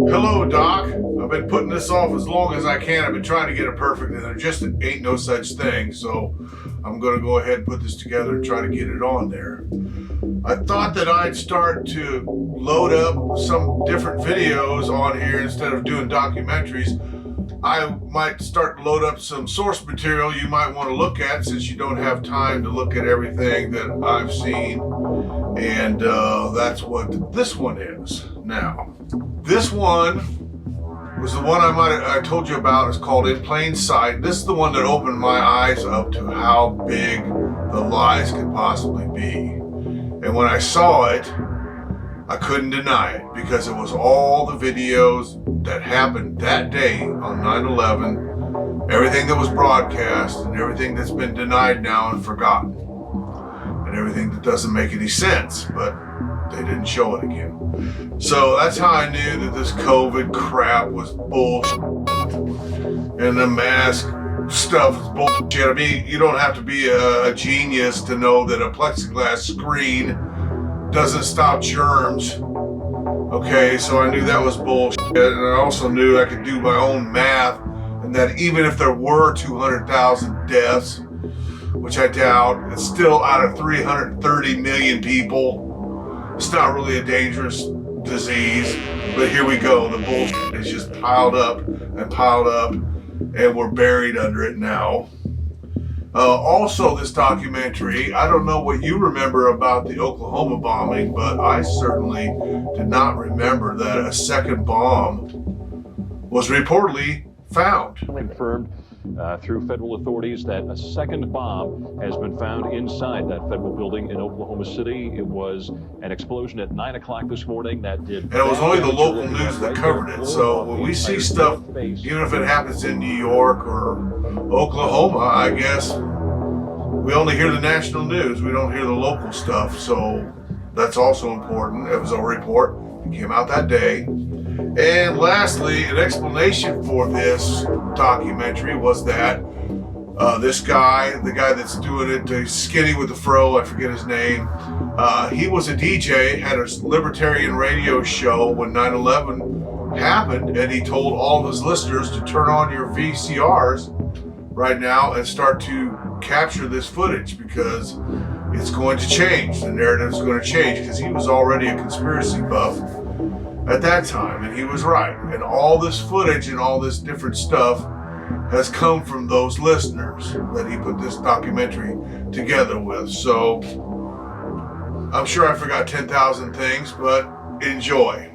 Hello, Doc. I've been putting this off as long as I can. I've been trying to get it perfect, and there just ain't no such thing. So I'm going to go ahead and put this together and try to get it on there. I thought that I'd start to load up some different videos on here instead of doing documentaries. I might start to load up some source material you might want to look at, since you don't have time to look at everything that I've seen. And that's what this one is. Now, this one was the one I told you about. It's called In Plain Sight. This is the one that opened my eyes up to how big the lies could possibly be. And when I saw it, I couldn't deny it, because it was all the videos that happened that day on 9/11, everything that was broadcast, and everything that's been denied now and forgotten, and everything that doesn't make any sense, but they didn't show it again. So that's how I knew that this COVID crap was bullshit, and the mask stuff is bullshit. I mean, you don't have to be a genius to know that a plexiglass screen doesn't stop germs. Okay, so I knew that was bullshit, and I also knew I could do my own math, and that even if there were 200,000 deaths, which I doubt, it's still out of 330 million people. It's not really a dangerous disease, but here we go. The bullshit is just piled up, and we're buried under it now. Also, this documentary, I don't know what you remember about the Oklahoma bombing, but I certainly did not remember that a second bomb was reportedly found. Confirmed through federal authorities that a second bomb has been found inside that federal building in Oklahoma City. It was an explosion at 9 o'clock this morning that did. And it was only the local news that covered it. So when we see stuff, even if it happens in New York or Oklahoma, I guess we only hear the national news. We don't hear the local stuff. So that's also important. It was a report. It came out that day. And lastly, an explanation for this documentary was that this guy, the guy that's doing it, skinny with the fro, I forget his name, he was a DJ, had a libertarian radio show when 9/11 happened, and he told all of his listeners to turn on your VCRs right now and start to capture this footage, because it's going to change. The narrative is going to change, because he was already a conspiracy buff at that time, and he was right. And all this footage and all this different stuff has come from those listeners that he put this documentary together with. So I'm sure I forgot 10,000 things, but enjoy.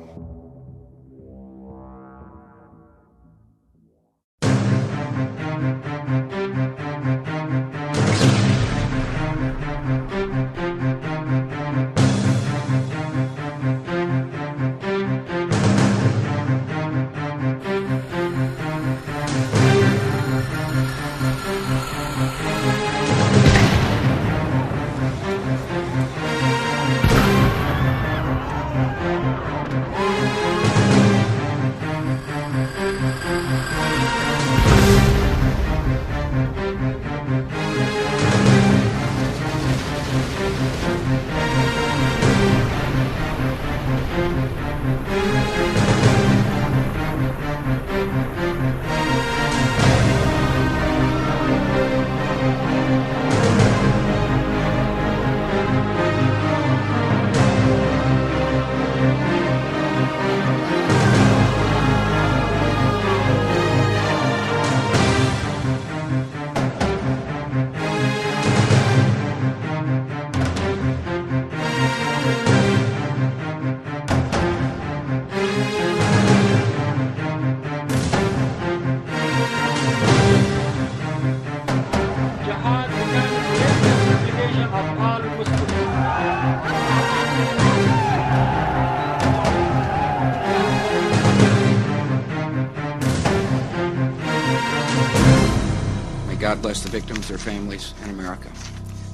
God bless the victims, their families, and America.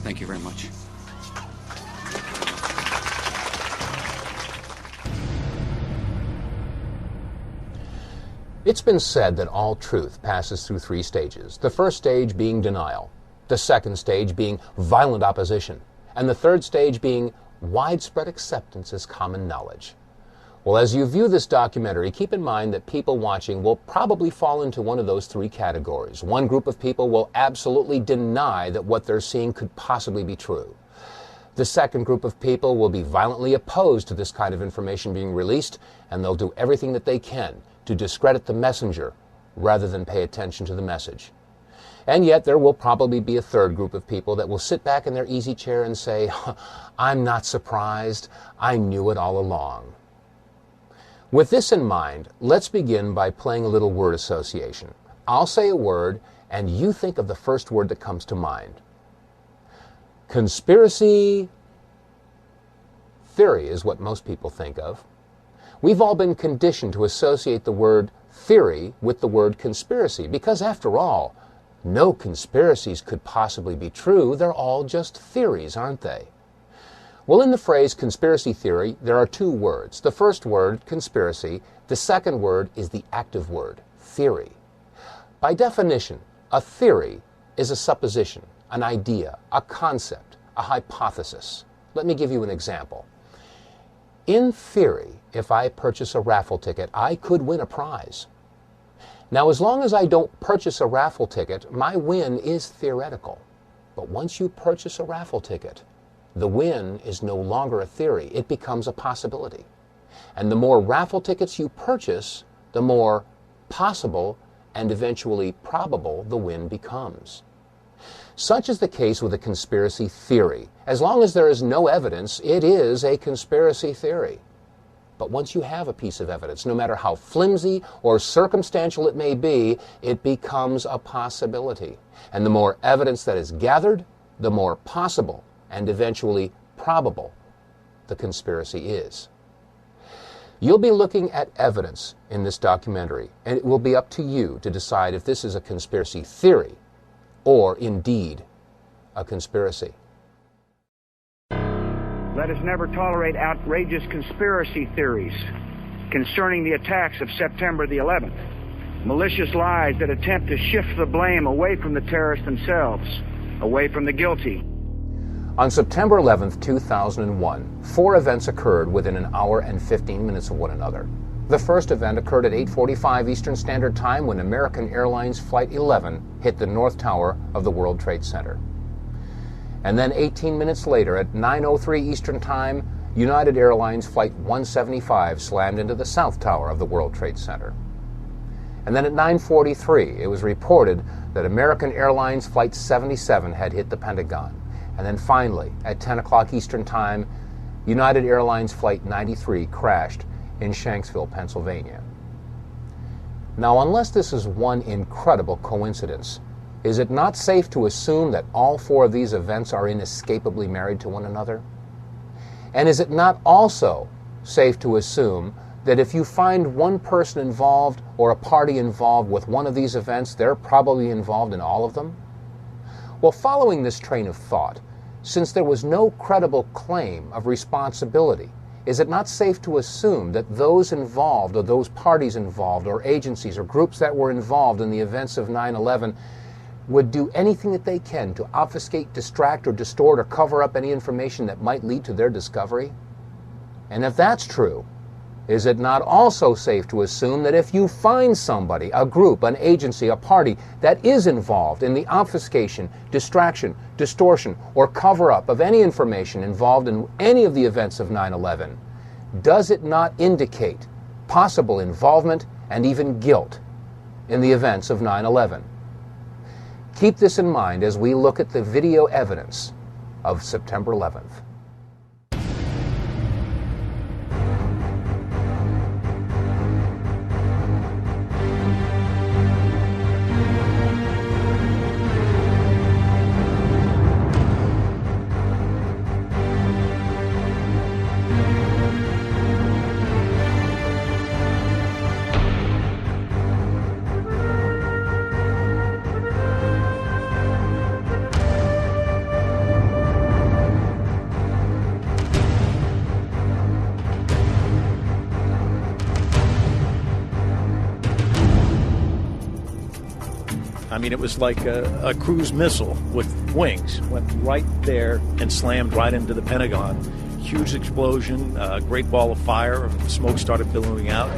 Thank you very much. It's been said that all truth passes through three stages. The first stage being denial, the second stage being violent opposition, and the third stage being widespread acceptance as common knowledge. Well, as you view this documentary, keep in mind that people watching will probably fall into one of those three categories. One group of people will absolutely deny that what they're seeing could possibly be true. The second group of people will be violently opposed to this kind of information being released, and they'll do everything that they can to discredit the messenger rather than pay attention to the message. And yet there will probably be a third group of people that will sit back in their easy chair and say, I'm not surprised, I knew it all along. With this in mind, let's begin by playing a little word association. I'll say a word, and you think of the first word that comes to mind. Conspiracy theory is what most people think of. We've all been conditioned to associate the word theory with the word conspiracy, because after all, no conspiracies could possibly be true. They're all just theories, aren't they? Well, in the phrase conspiracy theory, there are two words. The first word, conspiracy. The second word is the active word, theory. By definition, a theory is a supposition, an idea, a concept, a hypothesis. Let me give you an example. In theory, if I purchase a raffle ticket, I could win a prize. Now, as long as I don't purchase a raffle ticket, my win is theoretical. But once you purchase a raffle ticket, the win is no longer a theory. It becomes a possibility. And the more raffle tickets you purchase, the more possible and eventually probable the win becomes. Such is the case with a conspiracy theory. As long as there is no evidence, it is a conspiracy theory. But once you have a piece of evidence, no matter how flimsy or circumstantial it may be, it becomes a possibility. And the more evidence that is gathered, the more possible and eventually probable the conspiracy is. You'll be looking at evidence in this documentary, and it will be up to you to decide if this is a conspiracy theory or indeed a conspiracy. Let us never tolerate outrageous conspiracy theories concerning the attacks of September the 11th, malicious lies that attempt to shift the blame away from the terrorists themselves, away from the guilty. On September 11th, 2001, 4 events occurred within an hour and 15 minutes of one another. The first event occurred at 8:45 Eastern Standard Time when American Airlines Flight 11 hit the North Tower of the World Trade Center. And then 18 minutes later, at 9:03 Eastern Time, United Airlines Flight 175 slammed into the South Tower of the World Trade Center. And then at 9:43, it was reported that American Airlines Flight 77 had hit the Pentagon. And then finally, at 10 o'clock Eastern Time, United Airlines Flight 93 crashed in Shanksville, Pennsylvania. Now, unless this is one incredible coincidence, is it not safe to assume that all 4 of these events are inescapably married to one another? And is it not also safe to assume that if you find one person involved or a party involved with one of these events, they're probably involved in all of them? Well, following this train of thought, since there was no credible claim of responsibility, is it not safe to assume that those involved or those parties involved or agencies or groups that were involved in the events of 9/11 would do anything that they can to obfuscate, distract, or distort or cover up any information that might lead to their discovery? And if that's true, is it not also safe to assume that if you find somebody, a group, an agency, a party that is involved in the obfuscation, distraction, distortion, or cover-up of any information involved in any of the events of 9/11, does it not indicate possible involvement and even guilt in the events of 9/11? Keep this in mind as we look at the video evidence of September 11th. I mean, it was like a cruise missile with wings, went right there and slammed right into the Pentagon. huge explosion, a great ball of fire, and smoke started billowing out.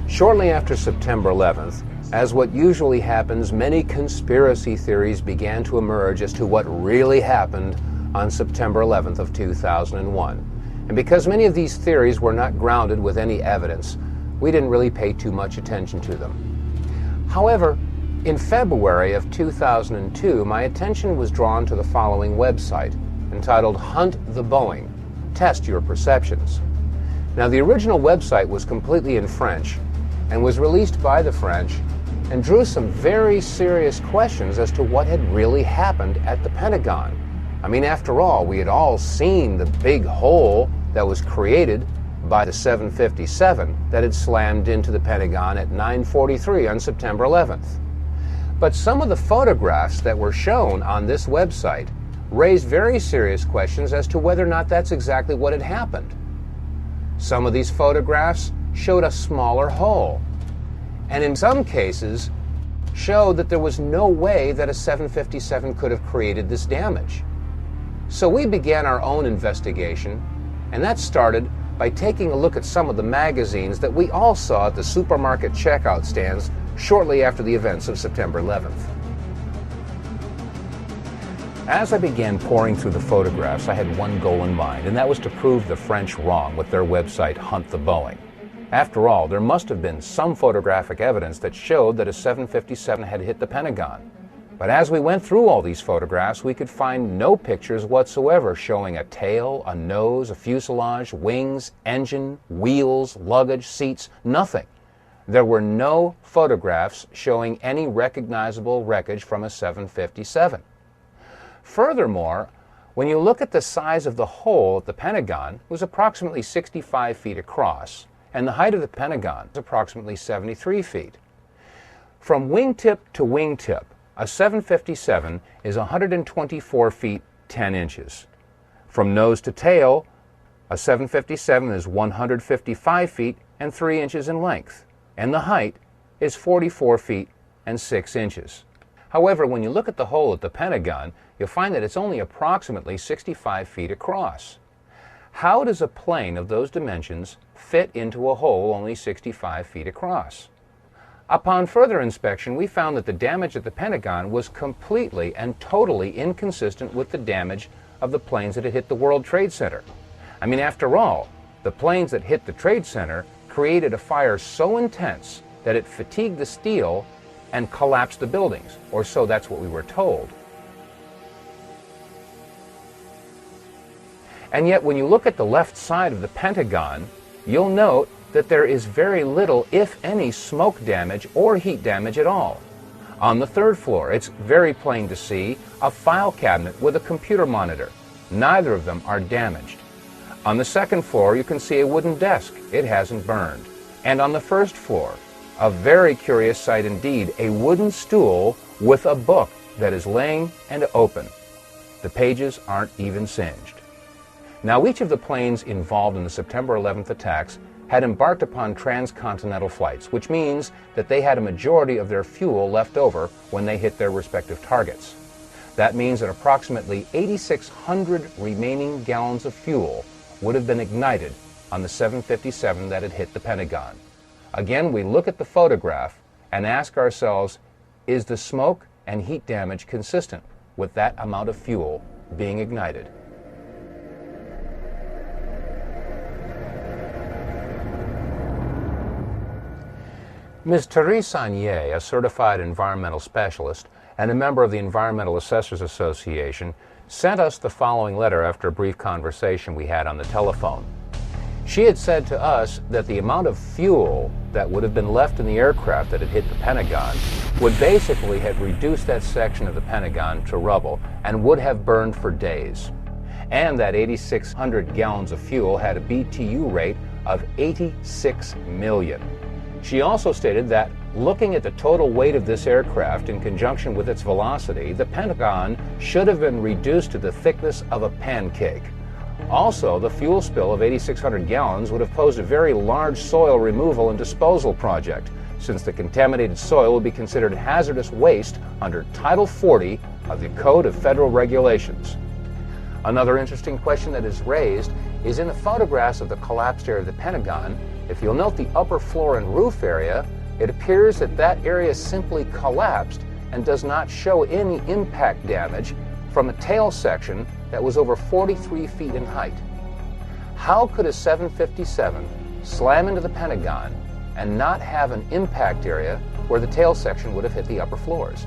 Shortly after September 11th, as what usually happens, many conspiracy theories began to emerge as to what really happened on September 11th of 2001. And because many of these theories were not grounded with any evidence, we didn't really pay too much attention to them. However, in February of 2002, my attention was drawn to the following website, entitled Hunt the Boeing, Test Your Perceptions. Now, the original website was completely in French and was released by the French and drew some very serious questions as to what had really happened at the Pentagon. I mean, after all, we had all seen the big hole that was created by the 757 that had slammed into the Pentagon at 9:43 on September 11th. But some of the photographs that were shown on this website raised very serious questions as to whether or not that's exactly what had happened. Some of these photographs showed a smaller hole, and in some cases showed that there was no way that a 757 could have created this damage. So we began our own investigation, and that started by taking a look at some of the magazines that we all saw at the supermarket checkout stands shortly after the events of September 11th. As I began poring through the photographs, I had one goal in mind, and that was to prove the French wrong with their website Hunt the Boeing. After all, there must have been some photographic evidence that showed that a 757 had hit the Pentagon. But as we went through all these photographs, we could find no pictures whatsoever showing a tail, a nose, a fuselage, wings, engine, wheels, luggage, seats, nothing. There were no photographs showing any recognizable wreckage from a 757. Furthermore, when you look at the size of the hole at the Pentagon, it was approximately 65 feet across, and the height of the Pentagon is approximately 73 feet. From wingtip to wingtip, a 757 is 124 feet 10 inches. From nose to tail, a 757 is 155 feet and 3 inches in length, and the height is 44 feet and 6 inches. However, when you look at the hole at the Pentagon, you'll find that it's only approximately 65 feet across. How does a plane of those dimensions fit into a hole only 65 feet across? Upon further inspection, we found that the damage at the Pentagon was completely and totally inconsistent with the damage of the planes that had hit the World Trade Center. I mean, after all, the planes that hit the Trade Center created a fire so intense that it fatigued the steel and collapsed the buildings, or so that's what we were told. And yet, when you look at the left side of the Pentagon, you'll note that there is very little, if any, smoke damage or heat damage at all. On the third floor, it's very plain to see a file cabinet with a computer monitor. Neither of them are damaged. On the second floor, you can see a wooden desk. It hasn't burned. And on the first floor, a very curious sight indeed, a wooden stool with a book that is laying and open. The pages aren't even singed. Now, each of the planes involved in the September 11th attacks had embarked upon transcontinental flights, which means that they had a majority of their fuel left over when they hit their respective targets. That means that approximately 8,600 remaining gallons of fuel would have been ignited on the 757 that had hit the Pentagon. Again, we look at the photograph and ask ourselves, is the smoke and heat damage consistent with that amount of fuel being ignited? Ms. Therese Agnier, a certified environmental specialist and a member of the Environmental Assessors Association, sent us the following letter after a brief conversation we had on the telephone. She had said to us that the amount of fuel that would have been left in the aircraft that had hit the Pentagon would basically have reduced that section of the Pentagon to rubble and would have burned for days. And that 8,600 gallons of fuel had a BTU rate of 86 million. She also stated that, looking at the total weight of this aircraft in conjunction with its velocity, the Pentagon should have been reduced to the thickness of a pancake. Also, the fuel spill of 8,600 gallons would have posed a very large soil removal and disposal project, since the contaminated soil would be considered hazardous waste under Title 40 of the Code of Federal Regulations. Another interesting question that is raised is in the photographs of the collapsed area of the Pentagon. If you'll note the upper floor and roof area, it appears that that area simply collapsed and does not show any impact damage from a tail section that was over 43 feet in height. How could a 757 slam into the Pentagon and not have an impact area where the tail section would have hit the upper floors?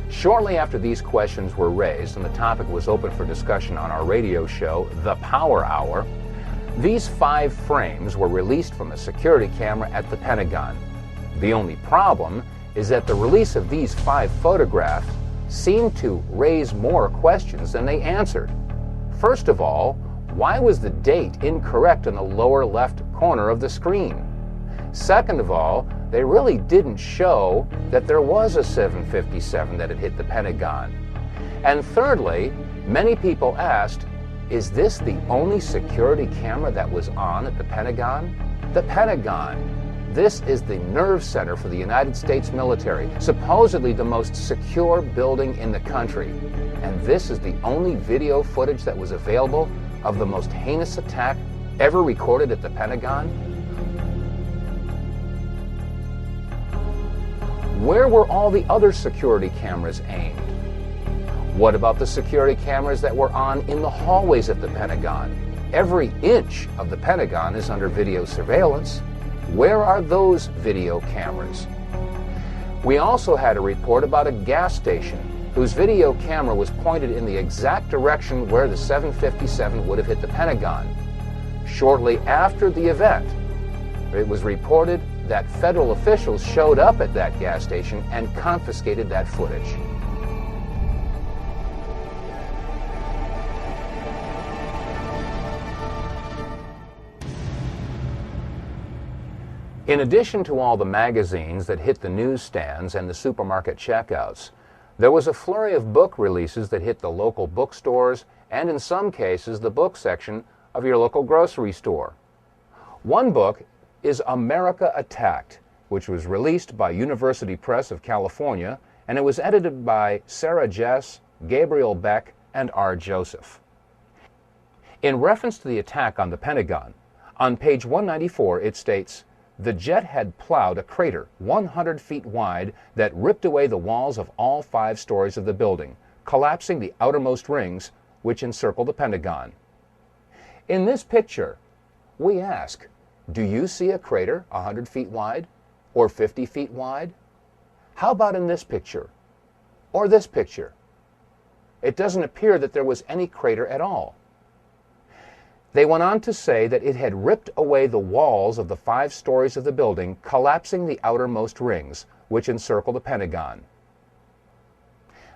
Shortly after these questions were raised and the topic was open for discussion on our radio show, The Power Hour, these 5 frames were released from a security camera at the Pentagon. The only problem is that the release of these 5 photographs seemed to raise more questions than they answered. First of all, why was the date incorrect in the lower left corner of the screen? Second of all, they really didn't show that there was a 757 that had hit the Pentagon. And thirdly, many people asked, is this the only security camera that was on at the Pentagon? The Pentagon. This is the nerve center for the United States military, supposedly the most secure building in the country. And this is the only video footage that was available of the most heinous attack ever recorded at the Pentagon? Where were all the other security cameras aimed? What about the security cameras that were on in the hallways at the Pentagon? Every inch of the Pentagon is under video surveillance. Where are those video cameras? We also had a report about a gas station whose video camera was pointed in the exact direction where the 757 would have hit the Pentagon. Shortly after the event, it was reported that federal officials showed up at that gas station and confiscated that footage. In addition to all the magazines that hit the newsstands and the supermarket checkouts, there was a flurry of book releases that hit the local bookstores and in some cases the book section of your local grocery store. One book is America Attacked, which was released by University Press of California, and it was edited by Sarah Jess, Gabriel Beck, and R. Joseph. In reference to the attack on the Pentagon, on page 194 it states, "The jet had plowed a crater 100 feet wide that ripped away the walls of all 5 stories of the building, collapsing the outermost rings which encircle the Pentagon." In this picture, we ask, do you see a crater 100 feet wide or 50 feet wide? How about in this picture or this picture? It doesn't appear that there was any crater at all. They went on to say that it had ripped away the walls of the 5 stories of the building, collapsing the outermost rings, which encircle the Pentagon.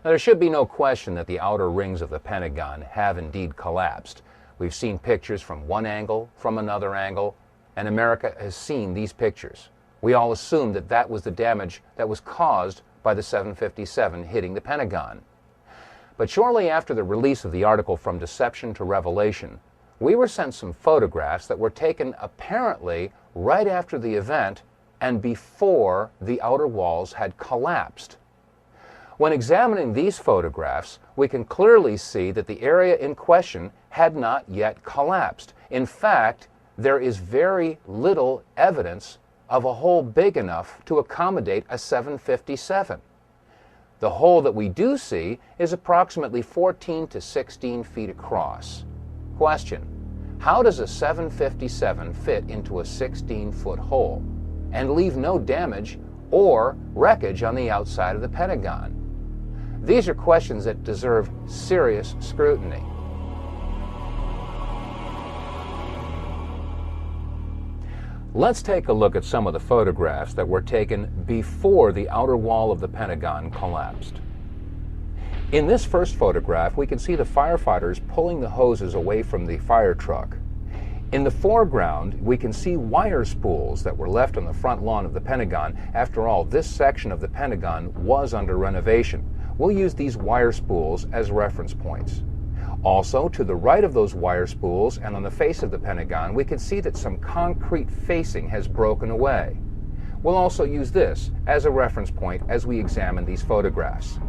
Now, there should be no question that the outer rings of the Pentagon have indeed collapsed. We've seen pictures from one angle, from another angle, and America has seen these pictures. We all assumed that that was the damage that was caused by the 757 hitting the Pentagon. But shortly after the release of the article From Deception to Revelation, we were sent some photographs that were taken apparently right after the event and before the outer walls had collapsed. When examining these photographs, we can clearly see that the area in question had not yet collapsed. In fact, there is very little evidence of a hole big enough to accommodate a 757. The hole that we do see is approximately 14 to 16 feet across. Question: how does a 757 fit into a 16-foot hole and leave no damage or wreckage on the outside of the Pentagon? These are questions that deserve serious scrutiny. Let's take a look at some of the photographs that were taken before the outer wall of the Pentagon collapsed. In this first photograph, we can see the firefighters pulling the hoses away from the fire truck. In the foreground, we can see wire spools that were left on the front lawn of the Pentagon. After all, this section of the Pentagon was under renovation. We'll use these wire spools as reference points. Also, to the right of those wire spools and on the face of the Pentagon, we can see that some concrete facing has broken away. We'll also use this as a reference point as we examine these photographs.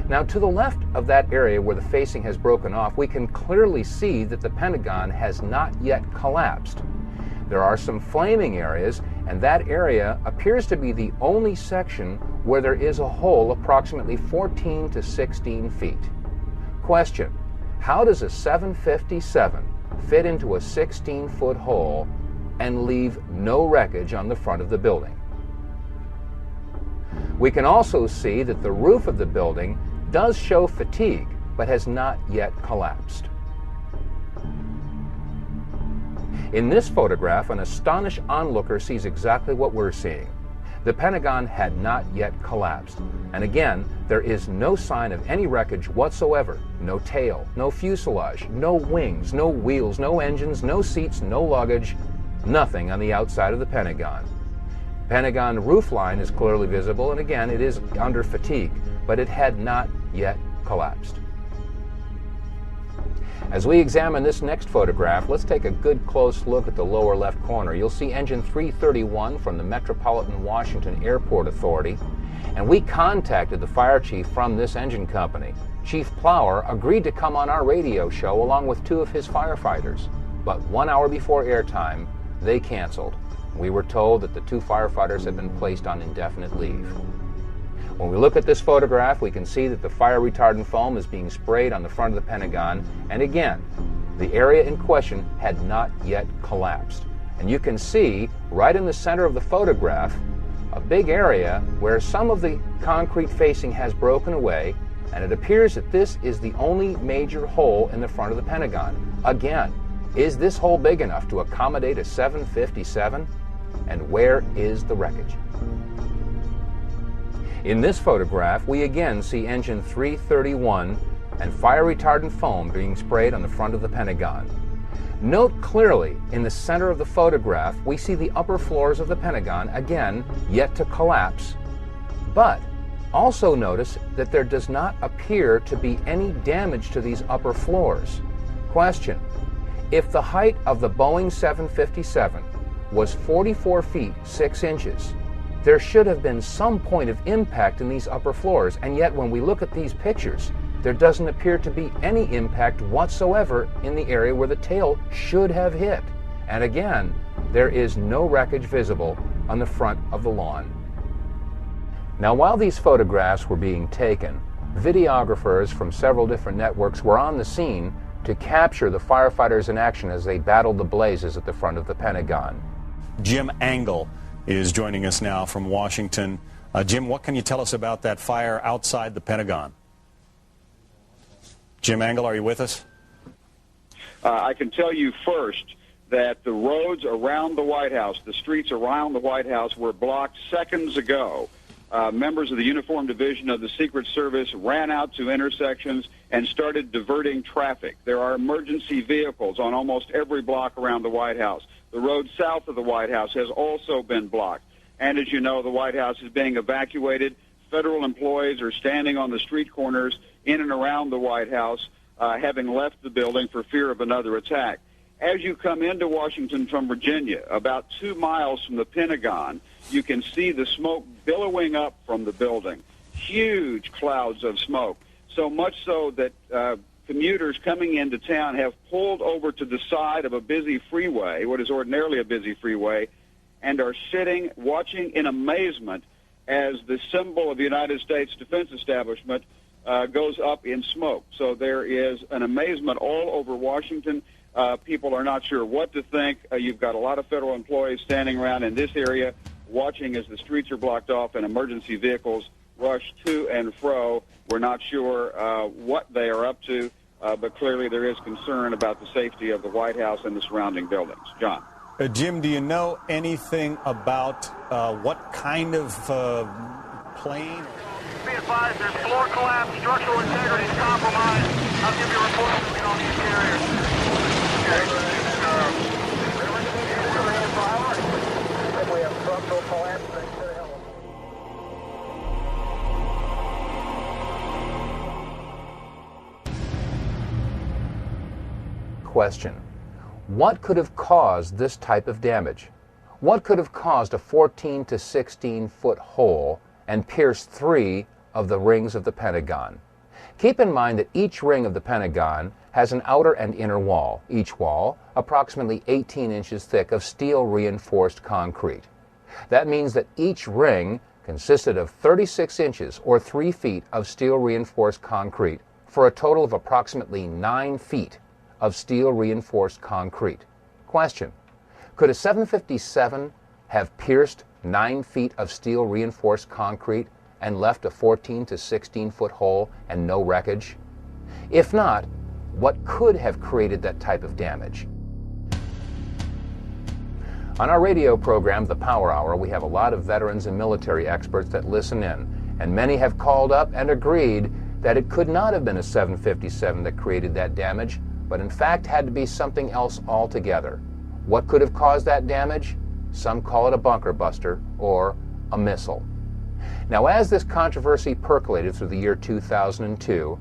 Now, to the left of that area where the facing has broken off, we can clearly see that the Pentagon has not yet collapsed. There are some flaming areas, and that area appears to be the only section where there is a hole approximately 14 to 16 feet. Question: how does a 757 fit into a 16-foot hole and leave no wreckage on the front of the building? We can also see that the roof of the building does show fatigue, but has not yet collapsed. In this photograph, an astonished onlooker sees exactly what we're seeing. The Pentagon had not yet collapsed. And again, there is no sign of any wreckage whatsoever. No tail, no fuselage, no wings, no wheels, no engines, no seats, no luggage, nothing on the outside of the Pentagon. Pentagon roof line is clearly visible, and again, it is under fatigue, but it had not yet collapsed. As we examine this next photograph, let's take a good close look at the lower left corner. You'll see engine 331 from the Metropolitan Washington Airport Authority, and we contacted the fire chief from this engine company. Chief Plower agreed to come on our radio show along with 2 of his firefighters, but 1 hour before airtime, they canceled. We were told that the 2 firefighters had been placed on indefinite leave. When we look at this photograph, we can see that the fire retardant foam is being sprayed on the front of the Pentagon, and again, the area in question had not yet collapsed. And you can see right in the center of the photograph a big area where some of the concrete facing has broken away, and it appears that this is the only major hole in the front of the Pentagon. Again, is this hole big enough to accommodate a 757? And where is the wreckage? In this photograph, we again see engine 331 and fire retardant foam being sprayed on the front of the Pentagon. Note clearly in the center of the photograph, we see the upper floors of the Pentagon, again, yet to collapse. But also notice that there does not appear to be any damage to these upper floors. Question: if the height of the Boeing 757 was 44 feet 6 inches, there should have been some point of impact in these upper floors, and yet when we look at these pictures, there doesn't appear to be any impact whatsoever in the area where the tail should have hit. And again, there is no wreckage visible on the front of the lawn. Now, while these photographs were being taken, videographers from several different networks were on the scene to capture the firefighters in action as they battled the blazes at the front of the Pentagon. Jim Angle is joining us now from Washington. Jim, what can you tell us about that fire outside the Pentagon? Jim Angle, are you with us? I can tell you first that the roads around the White House, the streets around the White House, were blocked seconds ago. Members of the Uniform Division of the Secret Service ran out to intersections and started diverting traffic. There are emergency vehicles on almost every block around the White House. The road south of the White House has also been blocked. And as you know, the White House is being evacuated. Federal employees are standing on the street corners in and around the White House, having left the building for fear of another attack. As you come into Washington from Virginia, about 2 miles from the Pentagon, you can see the smoke billowing up from the building. Huge clouds of smoke, so much so that commuters coming into town have pulled over to the side of a busy freeway, what is ordinarily a busy freeway, and are sitting, watching in amazement as the symbol of the United States Defense Establishment goes up in smoke. So there is an amazement all over Washington. People are not sure what to think. You've got a lot of federal employees standing around in this area watching as the streets are blocked off and emergency vehicles rush to and fro. We're not sure what they are up to, but clearly there is concern about the safety of the White House and the surrounding buildings. John. Jim, do you know anything about what kind of plane? Be advised, there's floor collapse, structural integrity is compromised. I'll give you a report as we get on the interior. We have structural collapse. Question: what could have caused this type of damage? What could have caused a 14 to 16 foot hole and pierced 3 of the rings of the Pentagon. Keep in mind that each ring of the Pentagon has an outer and inner wall, each wall approximately 18 inches thick of steel reinforced concrete. That means that each ring consisted of 36 inches or 3 feet of steel reinforced concrete for a total of approximately 9 feet of steel reinforced concrete. Question: could a 757 have pierced 9 feet of steel reinforced concrete and left a 14 to 16 foot hole and no wreckage? If not, what could have created that type of damage? On our radio program, The Power Hour, we have a lot of veterans and military experts that listen in, and many have called up and agreed that it could not have been a 757 that created that damage, but in fact had to be something else altogether. What could have caused that damage? Some call it a bunker buster or a missile. Now, as this controversy percolated through the year 2002,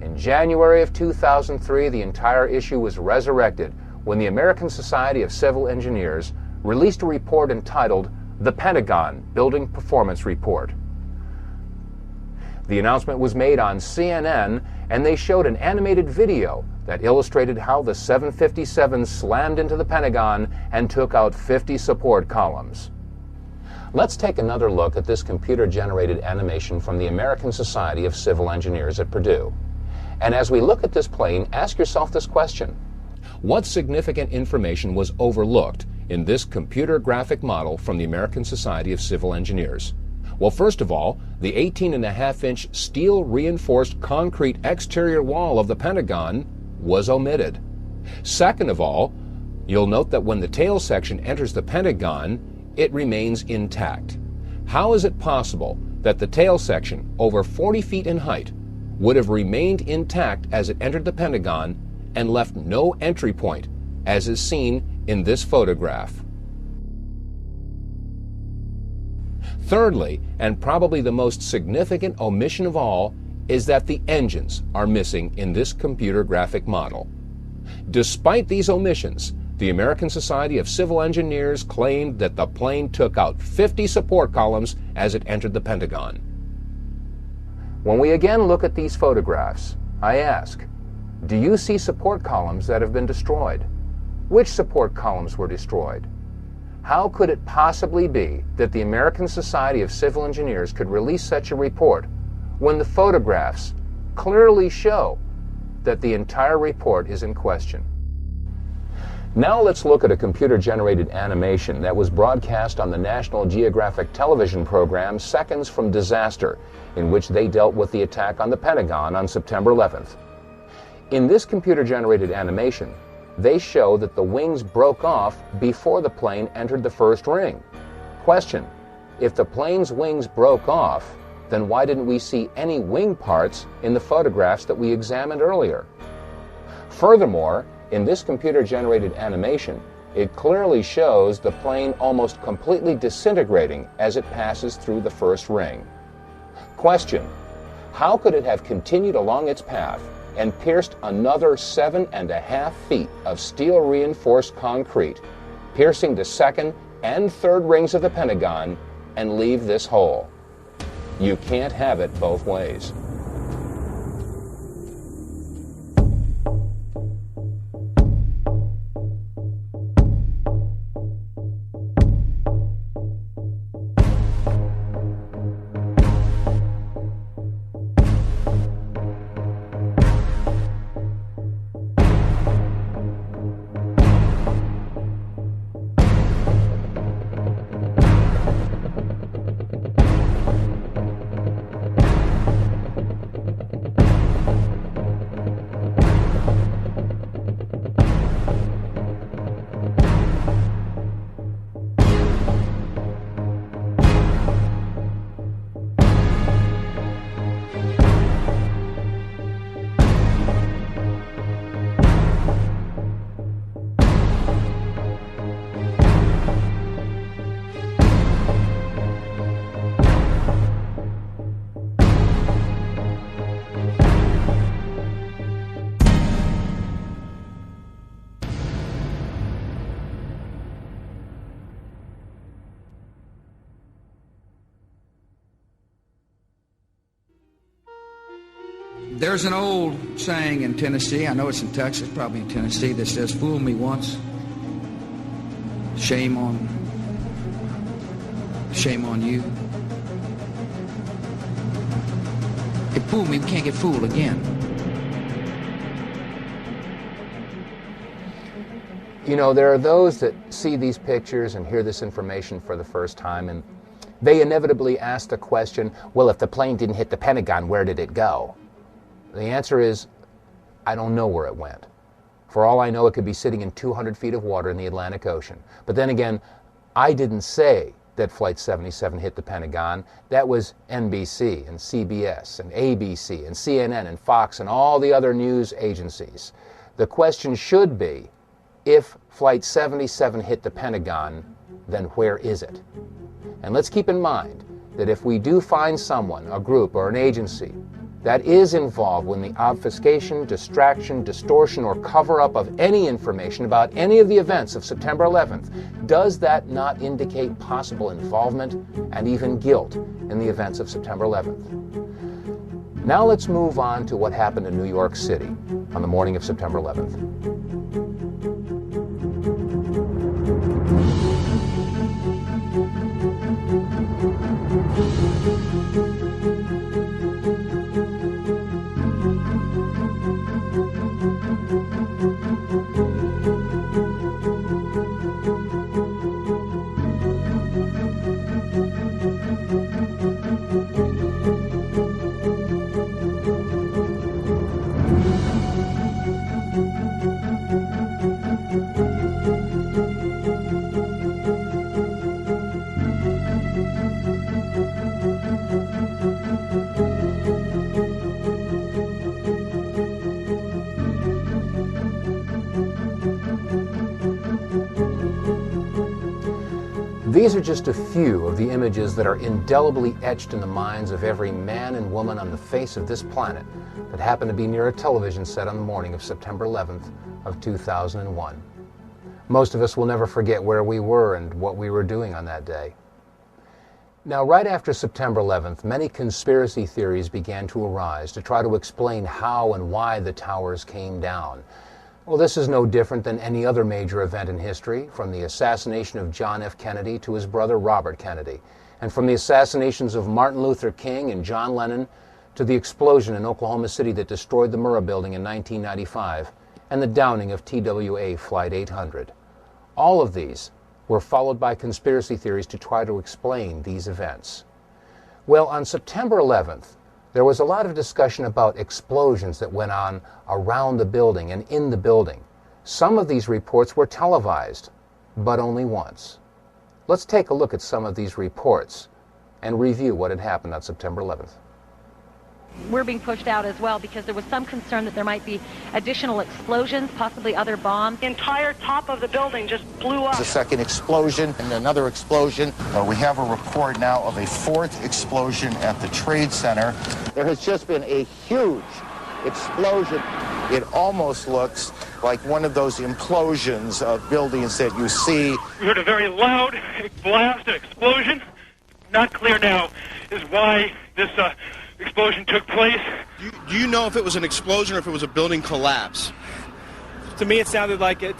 in January of 2003, the entire issue was resurrected when the American Society of Civil Engineers released a report entitled The Pentagon Building Performance Report. The announcement was made on CNN, and they showed an animated video that illustrated how the 757 slammed into the Pentagon and took out 50 support columns. Let's take another look at this computer-generated animation from the American Society of Civil Engineers at Purdue. And as we look at this plane, ask yourself this question: what significant information was overlooked in this computer graphic model from the American Society of Civil Engineers? Well, first of all, the 18.5-inch steel reinforced concrete exterior wall of the Pentagon was omitted. Second of all, you'll note that when the tail section enters the Pentagon, it remains intact. How is it possible that the tail section, over 40 feet in height, would have remained intact as it entered the Pentagon and left no entry point, as is seen in this photograph? Thirdly, and probably the most significant omission of all, is that the engines are missing in this computer graphic model. Despite these omissions, the American Society of Civil Engineers claimed that the plane took out 50 support columns as it entered the Pentagon. When we again look at these photographs, I ask, do you see support columns that have been destroyed? Which support columns were destroyed? How could it possibly be that the American Society of Civil Engineers could release such a report when the photographs clearly show that the entire report is in question? Now let's look at a computer-generated animation that was broadcast on the National Geographic television program Seconds from Disaster, in which they dealt with the attack on the Pentagon on September 11th. In this computer-generated animation, they show that the wings broke off before the plane entered the first ring. Question: if the plane's wings broke off, then why didn't we see any wing parts in the photographs that we examined earlier? Furthermore, in this computer-generated animation, it clearly shows the plane almost completely disintegrating as it passes through the first ring. Question: how could it have continued along its path and pierced another 7.5 feet of steel-reinforced concrete, piercing the second and third rings of the Pentagon, and leave this hole? You can't have it both ways. There's an old saying in Tennessee, I know it's in Texas, probably in Tennessee, that says, fool me once, shame on you. If fooled me, we can't get fooled again. You know, there are those that see these pictures and hear this information for the first time, and they inevitably ask the question, well, if the plane didn't hit the Pentagon, where did it go? The answer is, I don't know where it went. For all I know, it could be sitting in 200 feet of water in the Atlantic Ocean. But then again, I didn't say that Flight 77 hit the Pentagon. That was NBC and CBS and ABC and CNN and Fox and all the other news agencies. The question should be, if Flight 77 hit the Pentagon, then where is it? And let's keep in mind that if we do find someone, a group, or an agency that is involved in the obfuscation, distraction, distortion, or cover-up of any information about any of the events of September 11th, does that not indicate possible involvement and even guilt in the events of September 11th? Now let's move on to what happened in New York City on the morning of September 11th. These are just a few of the images that are indelibly etched in the minds of every man and woman on the face of this planet that happened to be near a television set on the morning of September 11th of 2001. Most of us will never forget where we were and what we were doing on that day. Now, right after September 11th, many conspiracy theories began to arise to try to explain how and why the towers came down. Well, this is no different than any other major event in history, from the assassination of John F. Kennedy to his brother Robert Kennedy, and from the assassinations of Martin Luther King and John Lennon to the explosion in Oklahoma City that destroyed the Murrah Building in 1995 and the downing of TWA Flight 800. All of these were followed by conspiracy theories to try to explain these events. Well, on September 11th, there was a lot of discussion about explosions that went on around the building and in the building. Some of these reports were televised, but only once. Let's take a look at some of these reports and review what had happened on September 11th. We're being pushed out as well because there was some concern that there might be additional explosions, possibly other bombs. The entire top of the building just blew up. The second explosion and another explosion. We have a report now of a fourth explosion at the Trade Center. There has just been a huge explosion. It almost looks like one of those implosions of buildings that you see. We heard a very loud blast, an explosion. Not clear now is why this explosion took place. Do you know if it was an explosion or if it was a building collapse? To me, it sounded like an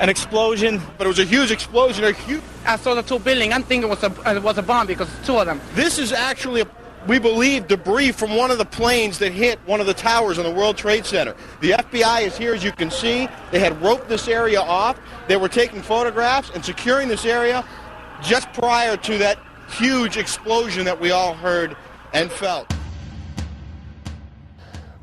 explosion. But it was a huge explosion. I saw the two buildings. I'm thinking it was a bomb because it's two of them. This is actually, we believe, debris from one of the planes that hit one of the towers on the World Trade Center. The FBI is here, as you can see. They had roped this area off. They were taking photographs and securing this area just prior to that huge explosion that we all heard and felt.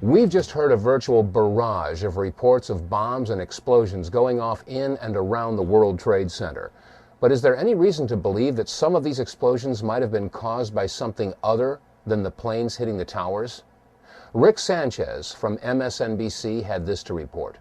We've just heard a virtual barrage of reports of bombs and explosions going off in and around the World Trade Center. But is there any reason to believe that some of these explosions might have been caused by something other than the planes hitting the towers? Rick Sanchez from MSNBC had this to report.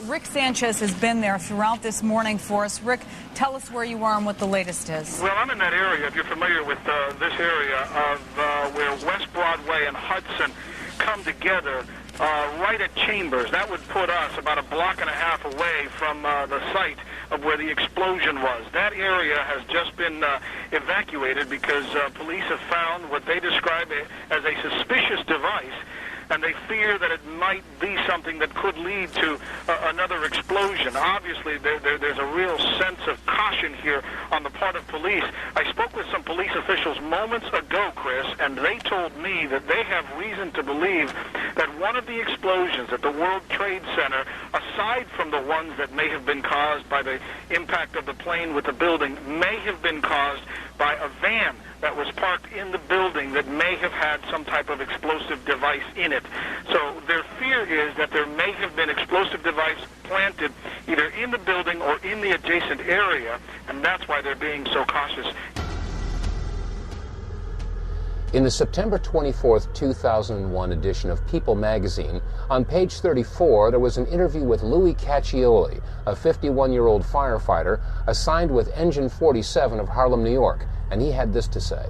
Rick Sanchez has been there throughout this morning for us. Rick, tell us where you are and what the latest is. Well, I'm in that area, if you're familiar with this area, of where West Broadway and Hudson come together, right at Chambers. That would put us about a block and a half away from the site of where the explosion was. That area has just been evacuated because police have found what they describe as a suspicious device, and they fear that it might be something that could lead to another explosion. Obviously, there's a real sense of caution here on the part of police. I spoke with some police officials moments ago, Chris, and they told me that they have reason to believe that one of the explosions at the World Trade Center, aside from the ones that may have been caused by the impact of the plane with the building, may have been caused by a van that was parked in the building that may have had some type of explosive device in it. So their fear is that there may have been explosive device planted either in the building or in the adjacent area, and that's why they're being so cautious. In the September 24, 2001 edition of People magazine, on page 34, there was an interview with Louis Caccioli, a 51-year-old firefighter assigned with Engine 47 of Harlem, New York, and he had this to say.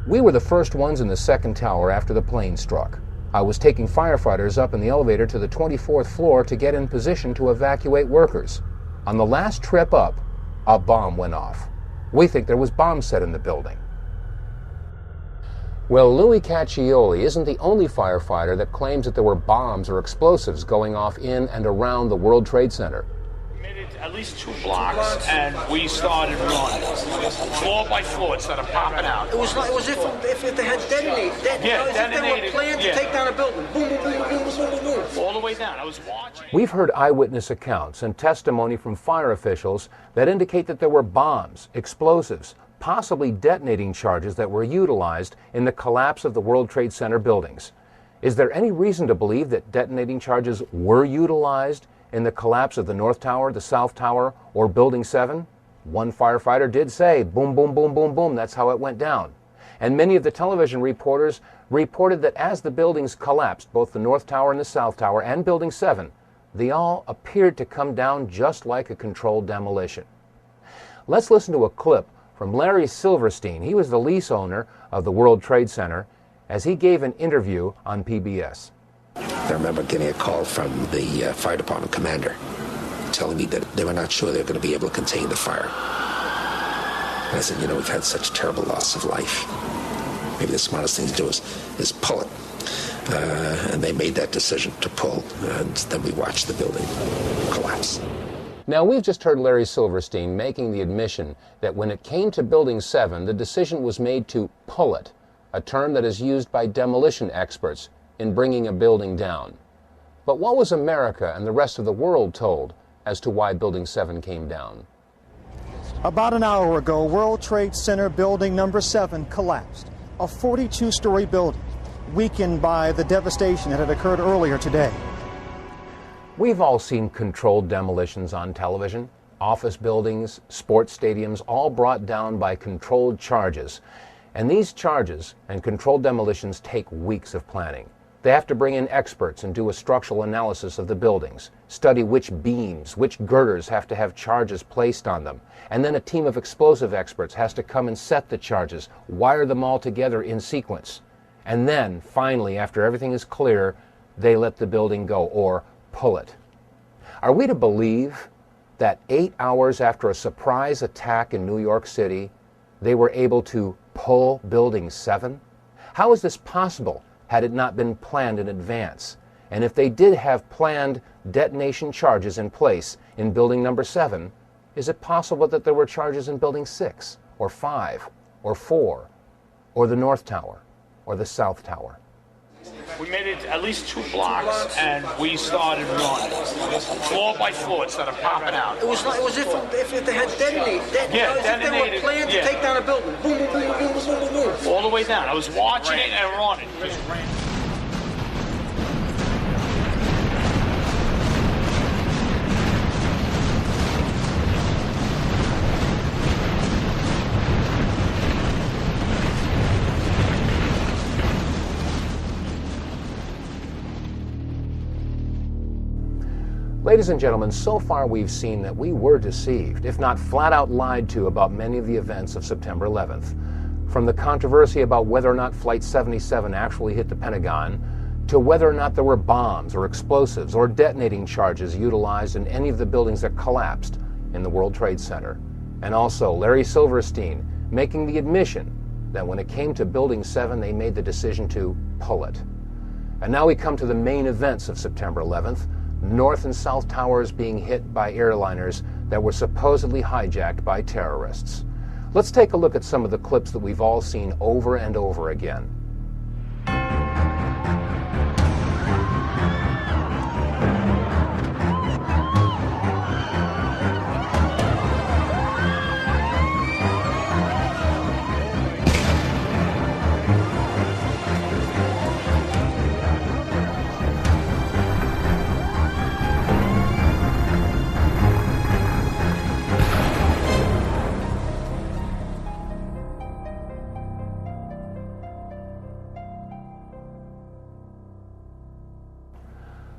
We were the first ones in the second tower after the plane struck. I was taking firefighters up in the elevator to the 24th floor to get in position to evacuate workers. On the last trip up, a bomb went off. We think there was bombs set in the building. Well, Louis Caccioli isn't the only firefighter that claims that there were bombs or explosives going off in and around the World Trade Center. We made it at least 2 blocks, and we started running. Floor by floor, it started popping out. It was if they had detonated. If they were planned to take down a building. Boom, boom, boom, boom, boom, boom, boom. All the way down. I was watching. We've heard eyewitness accounts and testimony from fire officials that indicate that there were bombs, explosives, possibly detonating charges that were utilized in the collapse of the World Trade Center buildings. Is there any reason to believe that detonating charges were utilized in the collapse of the North Tower, the South Tower, or Building 7? One firefighter did say, boom, boom, boom, boom, boom, that's how it went down. And many of the television reporters reported that as the buildings collapsed, both the North Tower and the South Tower and Building 7, they all appeared to come down just like a controlled demolition. Let's listen to a clip from Larry Silverstein. He was the lease owner of the World Trade Center as he gave an interview on PBS. I remember getting a call from the fire department commander telling me that they were not sure they were going to be able to contain the fire. And I said, we've had such terrible loss of life. Maybe the smartest thing to do is pull it. And they made that decision to pull, and then we watched the building collapse. Now, we've just heard Larry Silverstein making the admission that when it came to Building 7, the decision was made to pull it, a term that is used by demolition experts in bringing a building down. But what was America and the rest of the world told as to why Building 7 came down? About an hour ago, World Trade Center Building number 7 collapsed, a 42-story building, weakened by the devastation that had occurred earlier today. We've all seen controlled demolitions on television. Office buildings, sports stadiums, all brought down by controlled charges. And these charges and controlled demolitions take weeks of planning. They have to bring in experts and do a structural analysis of the buildings, study which beams, which girders have to have charges placed on them. And then a team of explosive experts has to come and set the charges, wire them all together in sequence. And then, finally, after everything is clear, they let the building go, or pull it. Are we to believe that 8 hours after a surprise attack in New York City, they were able to pull Building 7? How is this possible had it not been planned in advance? And if they did have planned detonation charges in place in Building number 7, is it possible that there were charges in Building 6, or 5, or 4, or the North Tower, or the South Tower? We made it at least 2 blocks, and we started running. Floor by floor, it started popping out. It was if they had detonated. If they were planned to take down a building. Boom, boom, boom, boom, boom, boom, boom. All the way down. I was watching it and running. Ladies and gentlemen, so far we've seen that we were deceived, if not flat out lied to, about many of the events of September 11th. From the controversy about whether or not Flight 77 actually hit the Pentagon, to whether or not there were bombs or explosives or detonating charges utilized in any of the buildings that collapsed in the World Trade Center. And also Larry Silverstein making the admission that when it came to Building 7, they made the decision to pull it. And now we come to the main events of September 11th, North and South Towers being hit by airliners that were supposedly hijacked by terrorists. Let's take a look at some of the clips that we've all seen over and over again.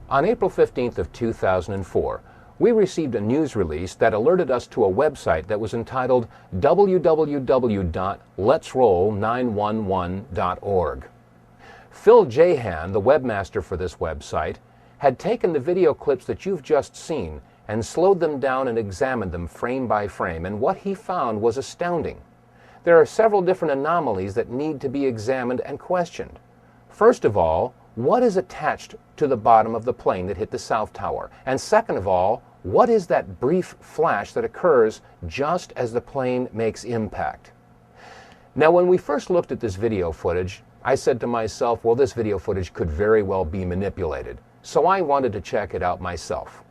On April 15th of 2004, we received a news release that alerted us to a website that was entitled www.letsroll911.org. Phil Jahan, the webmaster for this website, had taken the video clips that you've just seen and slowed them down and examined them frame by frame, and what he found was astounding. There are several different anomalies that need to be examined and questioned. First of all, what is attached to the bottom of the plane that hit the South Tower? And second of all, what is that brief flash that occurs just as the plane makes impact? Now, when we first looked at this video footage, I said to myself, well, this video footage could very well be manipulated. So I wanted to check it out myself.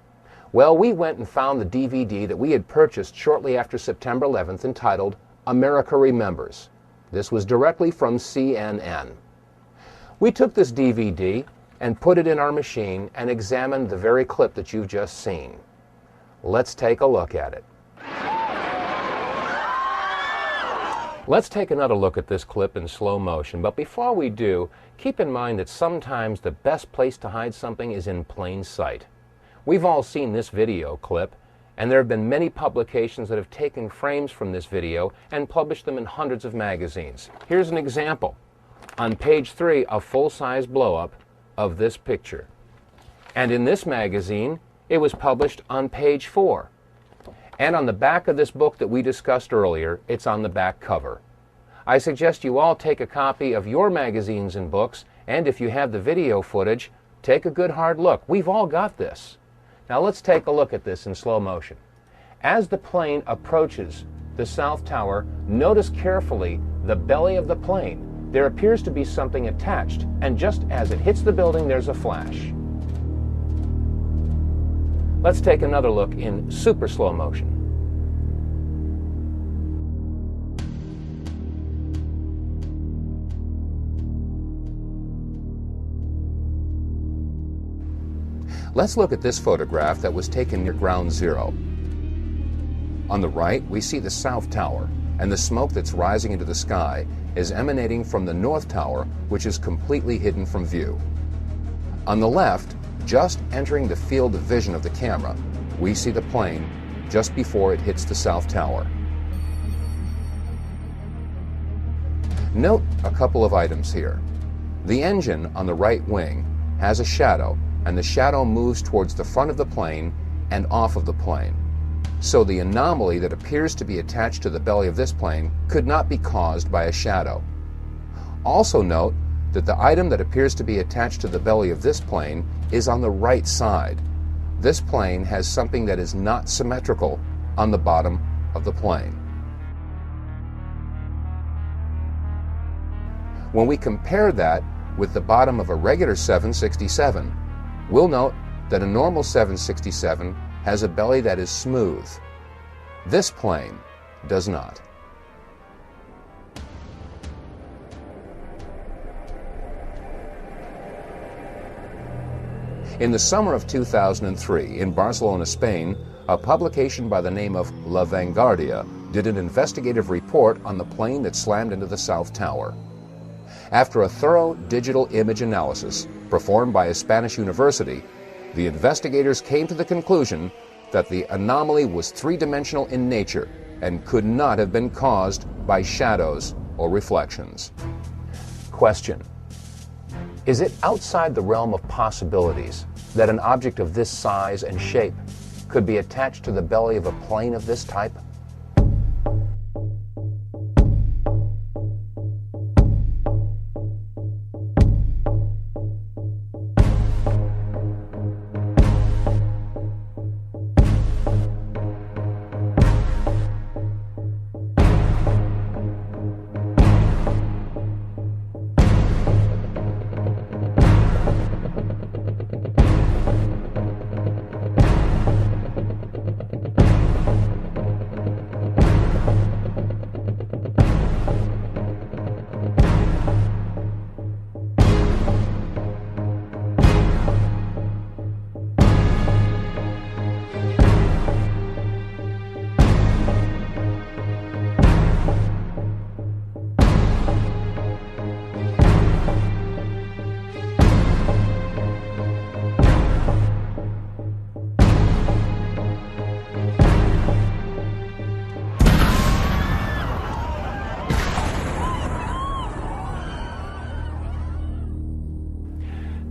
Well, we went and found the DVD that we had purchased shortly after September 11th entitled America Remembers. This was directly from CNN. We took this DVD and put it in our machine and examined the very clip that you've just seen. Let's take a look at it. Let's take another look at this clip in slow motion, but before we do, keep in mind that sometimes the best place to hide something is in plain sight. We've all seen this video clip, and there have been many publications that have taken frames from this video and published them in hundreds of magazines. Here's an example. On page 3, a full-size blow-up of this picture. And in this magazine, it was published on page 4. And on the back of this book that we discussed earlier, it's on the back cover. I suggest you all take a copy of your magazines and books, and if you have the video footage, take a good hard look. We've all got this. Now let's take a look at this in slow motion. As the plane approaches the South Tower, notice carefully the belly of the plane. There appears to be something attached, and just as it hits the building, there's a flash. Let's take another look in super slow motion. Let's look at this photograph that was taken near Ground Zero. On the right, we see the South Tower, and the smoke that's rising into the sky is emanating from the North Tower, which is completely hidden from view. On the left, just entering the field of vision of the camera, we see the plane just before it hits the South Tower. Note a couple of items here. The engine on the right wing has a shadow, and the shadow moves towards the front of the plane and off of the plane. So the anomaly that appears to be attached to the belly of this plane could not be caused by a shadow. Also note that the item that appears to be attached to the belly of this plane is on the right side. This plane has something that is not symmetrical on the bottom of the plane. When we compare that with the bottom of a regular 767, we'll note that a normal 767 has a belly that is smooth. This plane does not. In the summer of 2003, in Barcelona, Spain, a publication by the name of La Vanguardia did an investigative report on the plane that slammed into the South Tower. After a thorough digital image analysis performed by a Spanish university, the investigators came to the conclusion that the anomaly was three-dimensional in nature and could not have been caused by shadows or reflections. Question: Is it outside the realm of possibilities that an object of this size and shape could be attached to the belly of a plane of this type?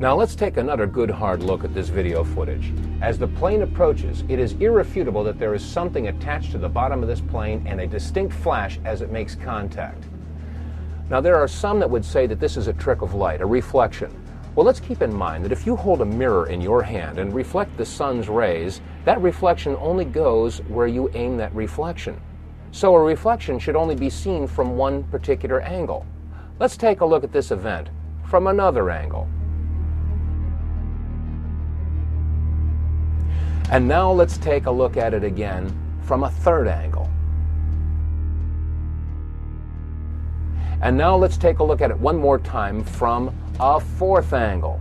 Now let's take another good hard look at this video footage. As the plane approaches, it is irrefutable that there is something attached to the bottom of this plane and a distinct flash as it makes contact. Now there are some that would say that this is a trick of light, a reflection. Well, let's keep in mind that if you hold a mirror in your hand and reflect the sun's rays, that reflection only goes where you aim that reflection. So a reflection should only be seen from one particular angle. Let's take a look at this event from another angle. And now let's take a look at it again from a third angle. And now let's take a look at it one more time from a fourth angle.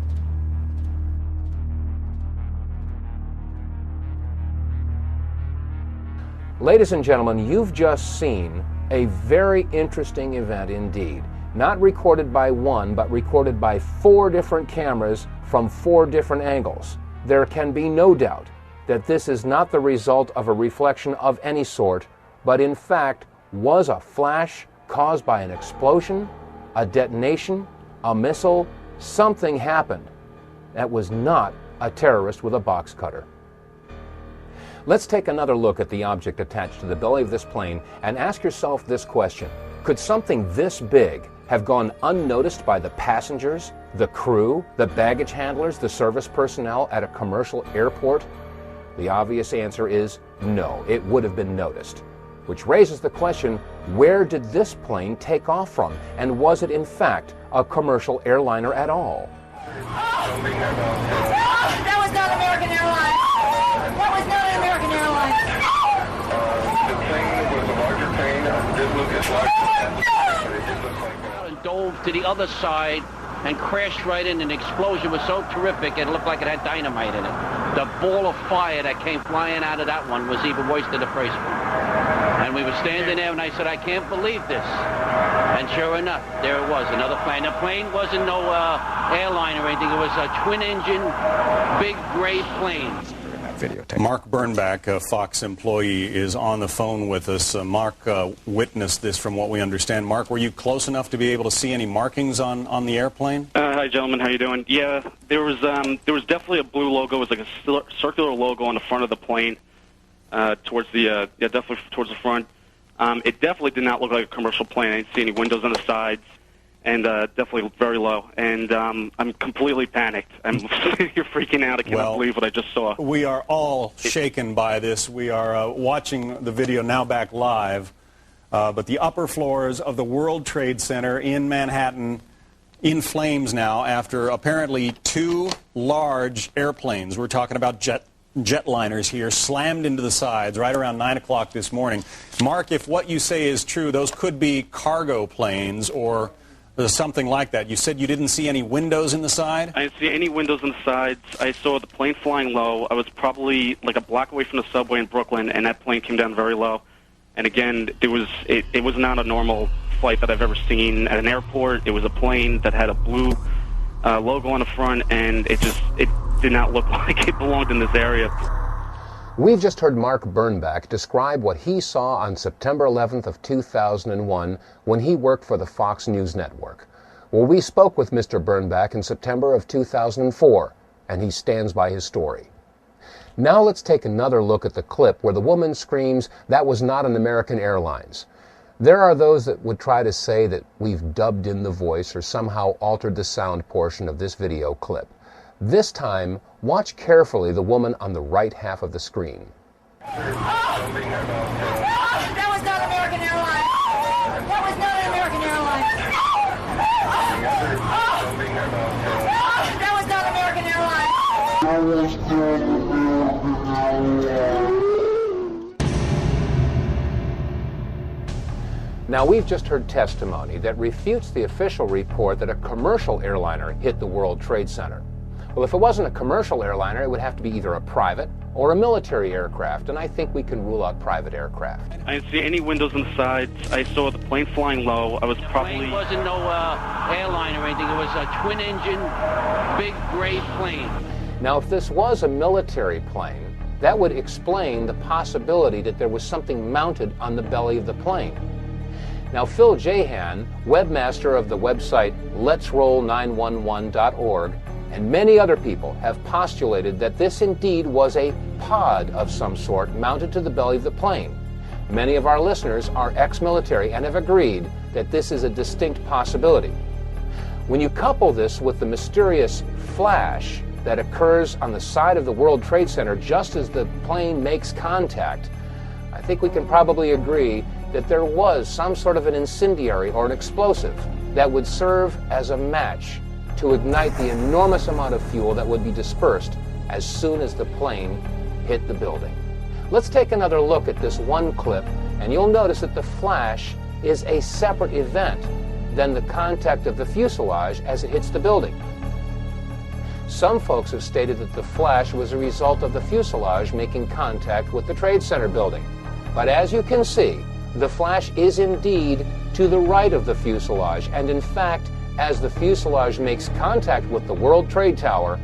Ladies and gentlemen, you've just seen a very interesting event indeed. Not recorded by one, but recorded by 4 different cameras from 4 different angles. There can be no doubt that this is not the result of a reflection of any sort, but in fact was a flash caused by an explosion, a detonation, a missile. Something happened that was not a terrorist with a box cutter. Let's take another look at the object attached to the belly of this plane and ask yourself this question. Could something this big have gone unnoticed by the passengers, the crew, the baggage handlers, the service personnel at a commercial airport? The obvious answer is no, it would have been noticed. Which raises the question, where did this plane take off from? And was it in fact a commercial airliner at all? That was not American Airlines! That was not an American Airlines! The plane was a larger plane. It did look as large as but it did look like And dove to the other side and crashed right in. An explosion was so terrific it looked like it had dynamite in it. The ball of fire that came flying out of that one was even worse than the first one. And we were standing there and I said, I can't believe this. And sure enough, there it was, another plane. The plane wasn't no airline or anything. It was a twin-engine, big gray plane. Mark Bernbach, a Fox employee, is on the phone with us. Mark witnessed this from what we understand. Mark, were you close enough to be able to see any markings on the airplane? Hi, gentlemen. How you doing? Yeah, there was definitely a blue logo. It was like a circular logo on the front of the plane, towards the definitely towards the front. It definitely did not look like a commercial plane. I didn't see any windows on the sides, and definitely very low. And I'm completely panicked. I'm you're freaking out. I cannot believe what I just saw. We are all shaken by this. We are watching the video now back live, but the upper floors of the World Trade Center in Manhattan in flames now after apparently 2 large airplanes. We're talking about jetliners here, slammed into the sides right around 9 o'clock this morning. Mark, if what you say is true, those could be cargo planes or something like that. You said you didn't see any windows in the side? I didn't see any windows in the sides. I saw the plane flying low. I was probably like a block away from the subway in Brooklyn, and that plane came down very low. And again, it was not a normal flight that I've ever seen at an airport. It was a plane that had a blue logo on the front, and it did not look like it belonged in this area. We've just heard Mark Bernbach describe what he saw on September 11th of 2001 when he worked for the Fox News Network. Well, we spoke with Mr. Bernbach in September of 2004, and he stands by his story. Now let's take another look at the clip where the woman screams, "That was not an American Airlines." There are those that would try to say that we've dubbed in the voice or somehow altered the sound portion of this video clip. This time, watch carefully the woman on the right half of the screen. That was not American Airlines. That was not an American Airlines. That was not American Airlines. Now, we've just heard testimony that refutes the official report that a commercial airliner hit the World Trade Center. Well, if it wasn't a commercial airliner, it would have to be either a private or a military aircraft, and I think we can rule out private aircraft. I didn't see any windows on the sides. I saw the plane flying low. I was probably... It wasn't no airline or anything. It was a twin-engine, big gray plane. Now, if this was a military plane, that would explain the possibility that there was something mounted on the belly of the plane. Now, Phil Jahan, webmaster of the website letsroll911.org, and many other people have postulated that this indeed was a pod of some sort mounted to the belly of the plane. Many of our listeners are ex-military and have agreed that this is a distinct possibility. When you couple this with the mysterious flash that occurs on the side of the World Trade Center just as the plane makes contact, I think we can probably agree that there was some sort of an incendiary or an explosive that would serve as a match to ignite the enormous amount of fuel that would be dispersed as soon as the plane hit the building. Let's take another look at this one clip, and you'll notice that the flash is a separate event than the contact of the fuselage as it hits the building. Some folks have stated that the flash was a result of the fuselage making contact with the Trade Center building. But as you can see, the flash is indeed to the right of the fuselage, and in fact, as the fuselage makes contact with the World Trade Tower,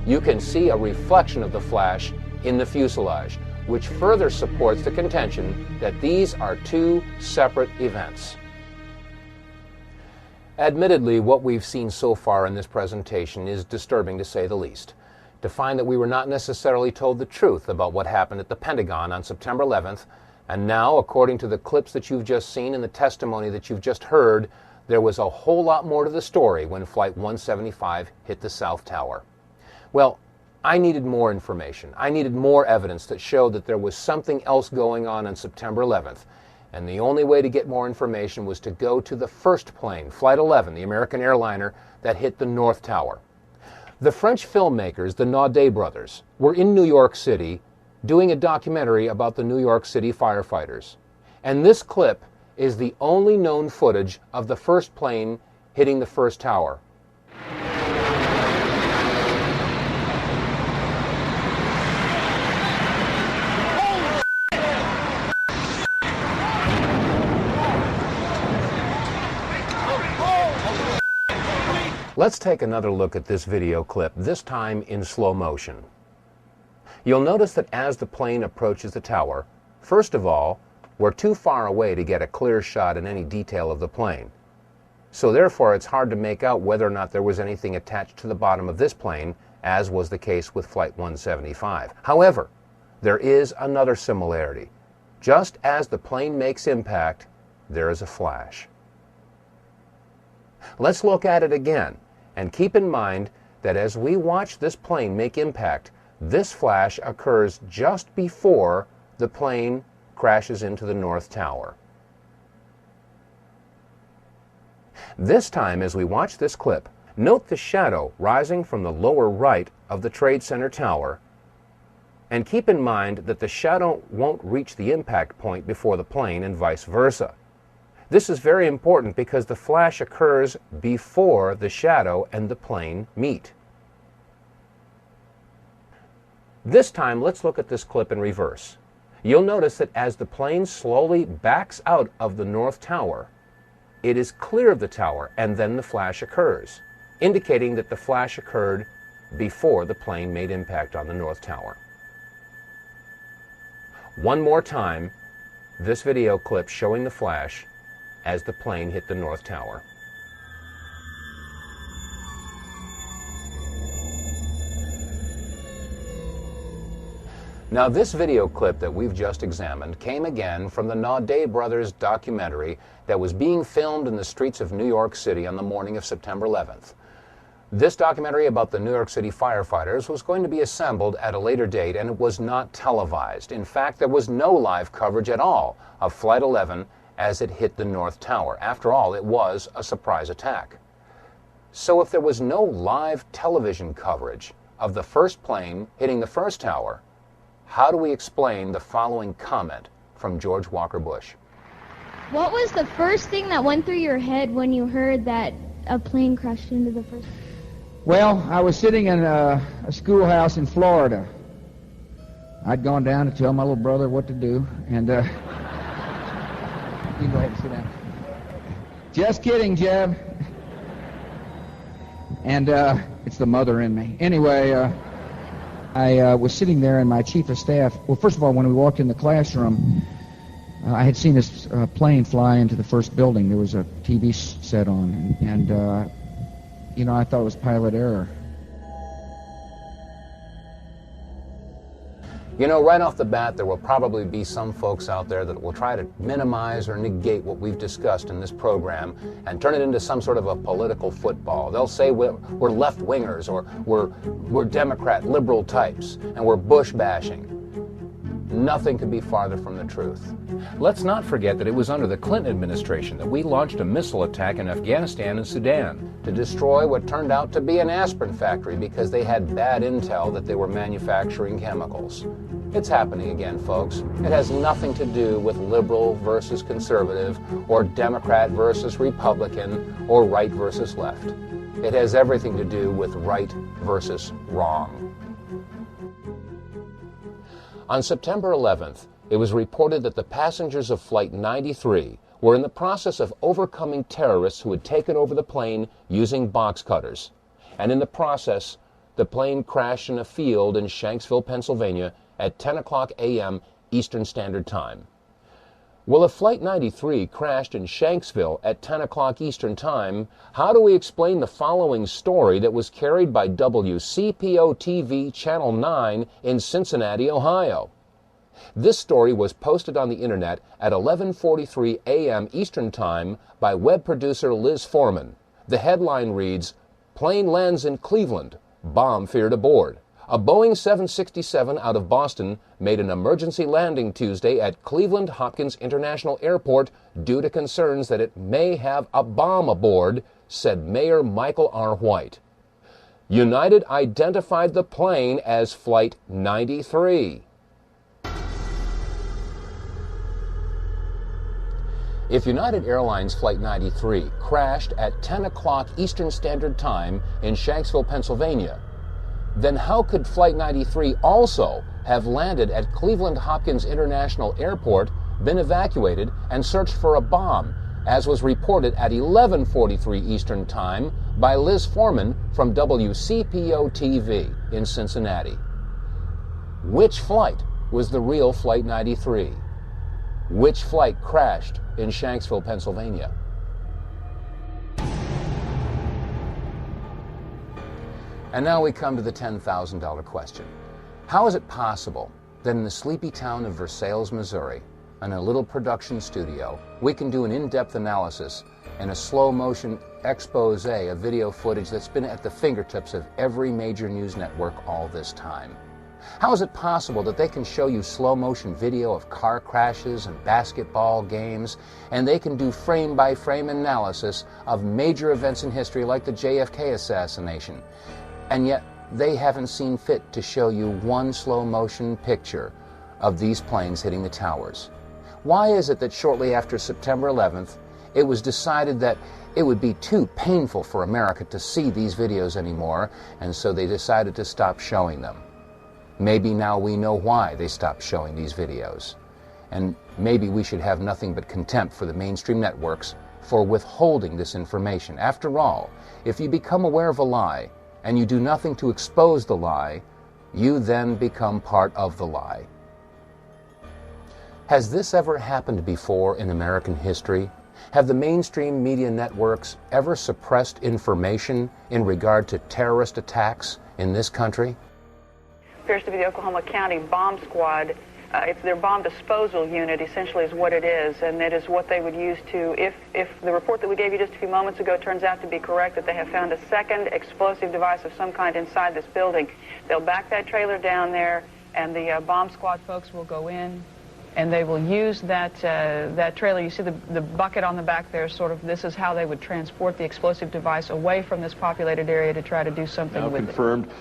you can see a reflection of the flash in the fuselage, which further supports the contention that these are two separate events. Admittedly, what we've seen so far in this presentation is disturbing to say the least. To find that we were not necessarily told the truth about what happened at the Pentagon on September 11th, and now, according to the clips that you've just seen and the testimony that you've just heard, there was a whole lot more to the story when Flight 175 hit the South Tower. Well, I needed more information. I needed more evidence that showed that there was something else going on September 11th. And the only way to get more information was to go to the first plane, Flight 11, the American airliner that hit the North Tower. The French filmmakers, the Naudet brothers, were in New York City doing a documentary about the New York City firefighters. And this clip is the only known footage of the first plane hitting the first tower. Let's take another look at this video clip, this time in slow motion. You'll notice that as the plane approaches the tower, first of all, we're too far away to get a clear shot in any detail of the plane. So therefore, it's hard to make out whether or not there was anything attached to the bottom of this plane, as was the case with Flight 175. However, there is another similarity. Just as the plane makes impact, there is a flash. Let's look at it again, and keep in mind that as we watch this plane make impact, this flash occurs just before the plane crashes into the North Tower. This time, as we watch this clip, note the shadow rising from the lower right of the Trade Center tower, and keep in mind that the shadow won't reach the impact point before the plane and vice versa. This is very important because the flash occurs before the shadow and the plane meet. This time, let's look at this clip in reverse. You'll notice that as the plane slowly backs out of the North Tower, it is clear of the tower, and then the flash occurs, indicating that the flash occurred before the plane made impact on the North Tower. One more time, this video clip showing the flash as the plane hit the North Tower. Now, this video clip that we've just examined came again from the Naudet brothers documentary that was being filmed in the streets of New York City on the morning of September 11th. This documentary about the New York City firefighters was going to be assembled at a later date, and it was not televised. In fact, there was no live coverage at all of Flight 11 as it hit the North Tower. After all, it was a surprise attack. So if there was no live television coverage of the first plane hitting the first tower, how do we explain the following comment from George Walker Bush? What was the first thing that went through your head when you heard that a plane crashed into the first? Well, I was sitting in a schoolhouse in Florida. I'd gone down to tell my little brother what to do, and you can go ahead and sit down. Just kidding, Jeb. And it's the mother in me. Anyway, I was sitting there, and my chief of staff, well, first of all, when we walked in the classroom, I had seen this plane fly into the first building. There was a TV set on, and you know, I thought it was pilot error. You know, right off the bat, there will probably be some folks out there that will try to minimize or negate what we've discussed in this program and turn it into some sort of a political football. They'll say we're left-wingers, or we're Democrat, liberal types, and we're Bush bashing. Nothing could be farther from the truth. Let's not forget that it was under the Clinton administration that we launched a missile attack in Afghanistan and Sudan to destroy what turned out to be an aspirin factory because they had bad intel that they were manufacturing chemicals. It's happening again, folks. It has nothing to do with liberal versus conservative, or Democrat versus Republican, or right versus left. It has everything to do with right versus wrong. On September 11th, it was reported that the passengers of Flight 93 were in the process of overcoming terrorists who had taken over the plane using box cutters. And in the process, the plane crashed in a field in Shanksville, Pennsylvania at 10 o'clock a.m. Eastern Standard Time. Well, if Flight 93 crashed in Shanksville at 10 o'clock Eastern Time, how do we explain the following story that was carried by WCPO-TV Channel 9 in Cincinnati, Ohio? This story was posted on the internet at 11:43 a.m. Eastern Time by web producer Liz Foreman. The headline reads, "Plane lands in Cleveland, bomb feared aboard." A Boeing 767 out of Boston made an emergency landing Tuesday at Cleveland Hopkins International Airport due to concerns that it may have a bomb aboard, said Mayor Michael R. White. United identified the plane as Flight 93. If United Airlines Flight 93 crashed at 10 o'clock Eastern Standard Time in Shanksville, Pennsylvania, then how could Flight 93 also have landed at Cleveland Hopkins International Airport, been evacuated, and searched for a bomb, as was reported at 11:43 Eastern Time by Liz Foreman from WCPO-TV in Cincinnati? Which flight was the real Flight 93? Which flight crashed in Shanksville, Pennsylvania? And now we come to the $10,000 question. How is it possible that in the sleepy town of Versailles, Missouri, in a little production studio, we can do an in-depth analysis and a slow-motion expose of video footage that's been at the fingertips of every major news network all this time? How is it possible that they can show you slow-motion video of car crashes and basketball games, and they can do frame-by-frame analysis of major events in history like the JFK assassination, and yet they haven't seen fit to show you one slow-motion picture of these planes hitting the towers? Why is it that shortly after September 11th, it was decided that it would be too painful for America to see these videos anymore, and so they decided to stop showing them? Maybe now we know why they stopped showing these videos. And maybe we should have nothing but contempt for the mainstream networks for withholding this information. After all, if you become aware of a lie, and you do nothing to expose the lie, you then become part of the lie. Has this ever happened before in American history? Have the mainstream media networks ever suppressed information in regard to terrorist attacks in this country? appears to be the Oklahoma County Bomb Squad. It's their bomb disposal unit, essentially, is what it is, and it is what they would use to, if the report that we gave you just a few moments ago turns out to be correct, that they have found a second explosive device of some kind inside this building, they'll back that trailer down there, and the bomb squad folks will go in, and they will use that trailer. You see the bucket on the back there, sort of, this is how they would transport the explosive device away from this populated area to try to do something with it. Now confirmed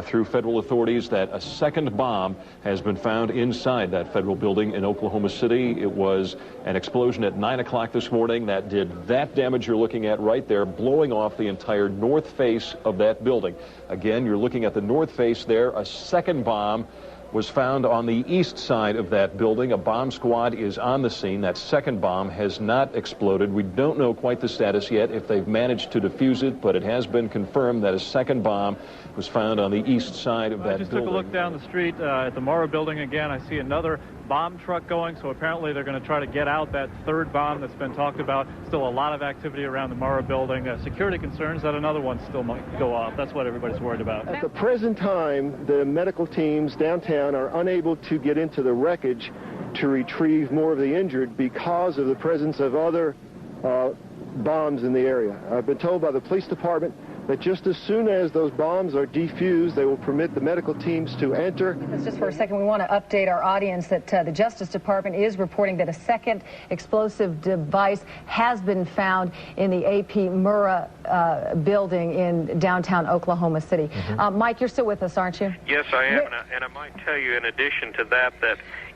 through federal authorities that a second bomb has been found inside that federal building in Oklahoma City. It was an explosion at 9 o'clock this morning that did that damage you're looking at right there, blowing off the entire north face of that building. Again, you're looking at the north face there. A second bomb was found on the east side of that building. A bomb squad is on the scene. That second bomb has not exploded. We don't know quite the status yet, if they've managed to defuse it, but it has been confirmed that a second bomb was found on the east side of that building. I just took a look down the street at the Morrow building again. I see another bomb truck going, so apparently they're going to try to get out that third bomb that's been talked about. Still a lot of activity around the Morrow building. Security concerns that another one still might go off. That's what everybody's worried about. At the present time, the medical teams downtown are unable to get into the wreckage to retrieve more of the injured because of the presence of other bombs in the area. I've been told by the police department that just as soon as those bombs are defused, they will permit the medical teams to enter. Just for a second, we want to update our audience that the Justice Department is reporting that a second explosive device has been found in the A.P. Murrah building in downtown Oklahoma City. Mike, you're still with us, aren't you? Yes, I am, and I might tell you in addition to that,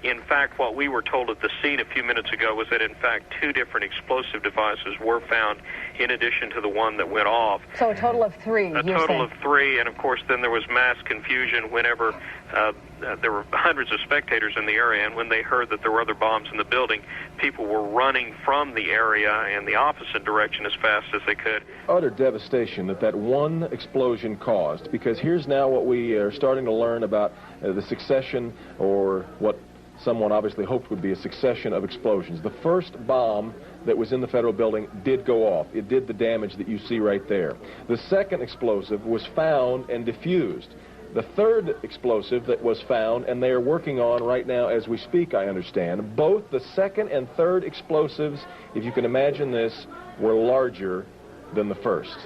in fact, what we were told at the scene a few minutes ago was that, in fact, 2 different explosive devices were found in addition to the one that went off. So a total of 3, A total of 3, and of course then there was mass confusion whenever there were hundreds of spectators in the area, and when they heard that there were other bombs in the building, people were running from the area in the opposite direction as fast as they could. Utter devastation that one explosion caused, because here's now what we are starting to learn about the succession, or what someone obviously hoped would be a succession of explosions. The first bomb that was in the federal building did go off. It did the damage that you see right there. The second explosive was found and diffused. The third explosive that was found, and they are working on right now as we speak, I understand, both the second and third explosives, if you can imagine this, were larger than the first.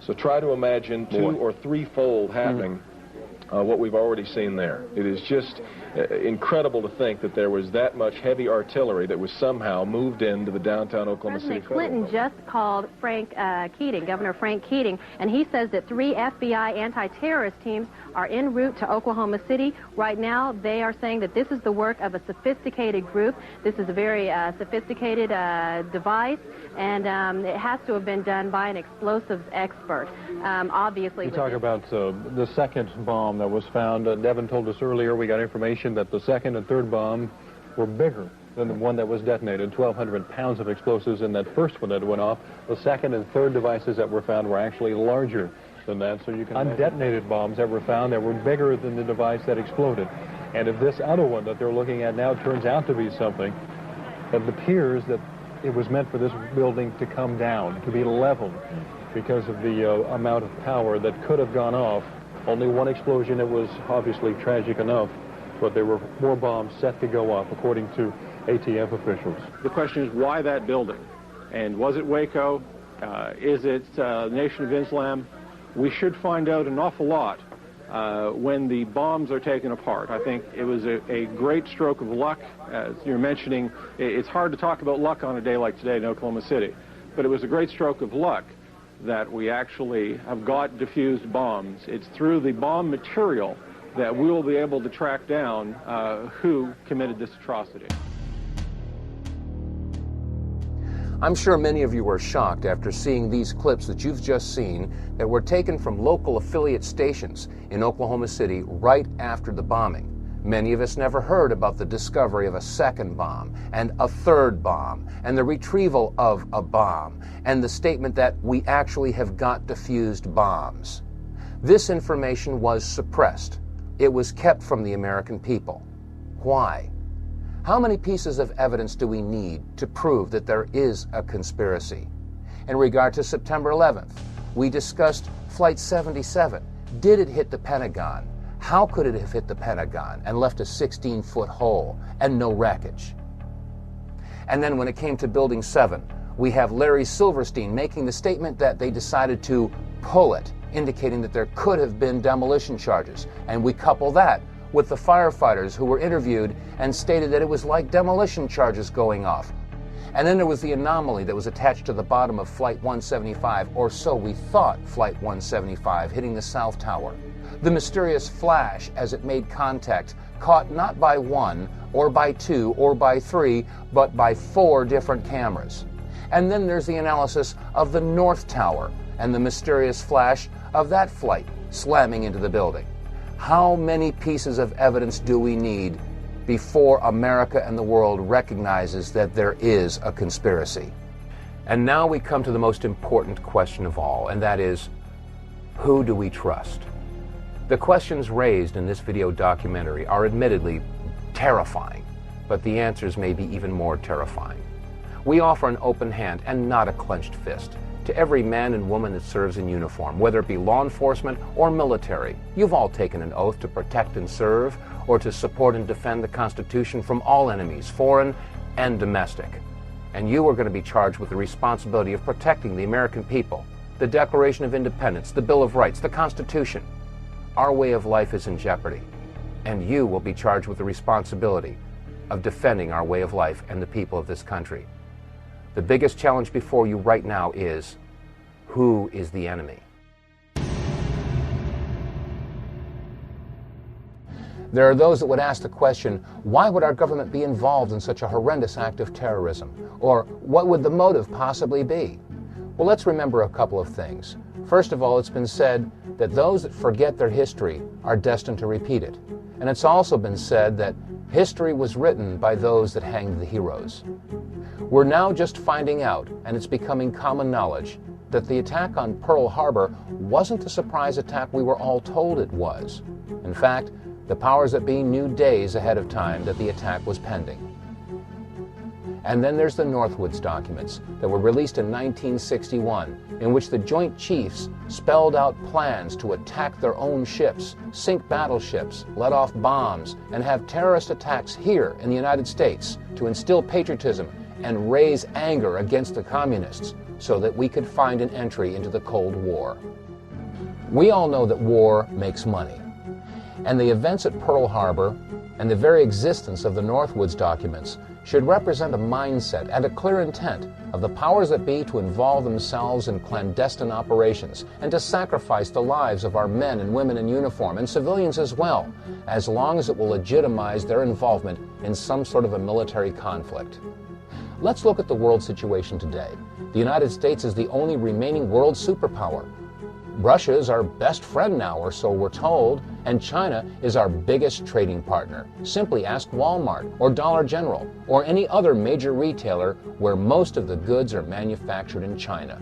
So try to imagine 2 or 3-fold happening what we've already seen there. It is just incredible to think that there was that much heavy artillery that was somehow moved into the downtown Oklahoma City. President Clinton just called Frank Keating, Governor Frank Keating, and he says that 3 FBI anti-terrorist teams are en route to Oklahoma City. Right now, they are saying that this is the work of a sophisticated group. This is a very sophisticated device, and it has to have been done by an explosives expert. Obviously, we talk about the second bomb that was found. Devin told us earlier, we got information that the second and third bomb were bigger than the one that was detonated. 1,200 pounds of explosives in that first one that went off. The second and third devices that were found were actually larger than that. So you can undetonated bombs that were found that were bigger than the device that exploded. And if this other one that they're looking at now turns out to be something, it appears that it was meant for this building to come down, to be leveled, because of the amount of power that could have gone off. Only one explosion, it was obviously tragic enough, but there were more bombs set to go off, according to ATF officials. The question is, why that building? And was it Waco? Is it Nation of Islam? We should find out an awful lot when the bombs are taken apart. I think it was a great stroke of luck. As you're mentioning, it's hard to talk about luck on a day like today in Oklahoma City, but it was a great stroke of luck that we actually have got diffused bombs. It's through the bomb material that we will be able to track down who committed this atrocity. I'm sure many of you were shocked after seeing these clips that you've just seen that were taken from local affiliate stations in Oklahoma City right after the bombing. Many of us never heard about the discovery of a second bomb and a third bomb and the retrieval of a bomb and the statement that we actually have got diffused bombs. This information was suppressed. It was kept from the American people. Why? How many pieces of evidence do we need to prove that there is a conspiracy? In regard to September 11th, we discussed Flight 77. Did it hit the Pentagon? How could it have hit the Pentagon and left a 16-foot hole and no wreckage? And then when it came to Building 7, we have Larry Silverstein making the statement that they decided to pull it, indicating that there could have been demolition charges. And we couple that with the firefighters who were interviewed and stated that it was like demolition charges going off. And then there was the anomaly that was attached to the bottom of Flight 175, or so we thought, Flight 175, hitting the South Tower. The mysterious flash as it made contact, caught not by one, or by two, or by three, but by 4 different cameras. And then there's the analysis of the North Tower and the mysterious flash of that flight slamming into the building. How many pieces of evidence do we need before America and the world recognizes that there is a conspiracy? And now we come to the most important question of all, and that is, who do we trust? The questions raised in this video documentary are admittedly terrifying, but the answers may be even more terrifying. We offer an open hand and not a clenched fist to every man and woman that serves in uniform, whether it be law enforcement or military. You've all taken an oath to protect and serve, or to support and defend the Constitution from all enemies, foreign and domestic. And you are going to be charged with the responsibility of protecting the American people, the Declaration of Independence, the Bill of Rights, the Constitution. Our way of life is in jeopardy, and you will be charged with the responsibility of defending our way of life and the people of this country. The biggest challenge before you right now is, who is the enemy? There are those that would ask the question, why would our government be involved in such a horrendous act of terrorism? Or what would the motive possibly be? Well, let's remember a couple of things. First of all, it's been said that those that forget their history are destined to repeat it. And it's also been said that history was written by those that hanged the heroes. We're now just finding out, and it's becoming common knowledge, that the attack on Pearl Harbor wasn't the surprise attack we were all told it was. In fact, the powers that be knew days ahead of time that the attack was pending. And then there's the Northwoods documents that were released in 1961, in which the Joint Chiefs spelled out plans to attack their own ships, sink battleships, let off bombs, and have terrorist attacks here in the United States to instill patriotism and raise anger against the communists so that we could find an entry into the Cold War. We all know that war makes money. And the events at Pearl Harbor and the very existence of the Northwoods documents should represent a mindset and a clear intent of the powers that be to involve themselves in clandestine operations and to sacrifice the lives of our men and women in uniform and civilians as well, as long as it will legitimize their involvement in some sort of a military conflict. Let's look at the world situation today. The United States is the only remaining world superpower. Russia is our best friend now, or so we're told, and China is our biggest trading partner. Simply ask Walmart or Dollar General or any other major retailer where most of the goods are manufactured in China.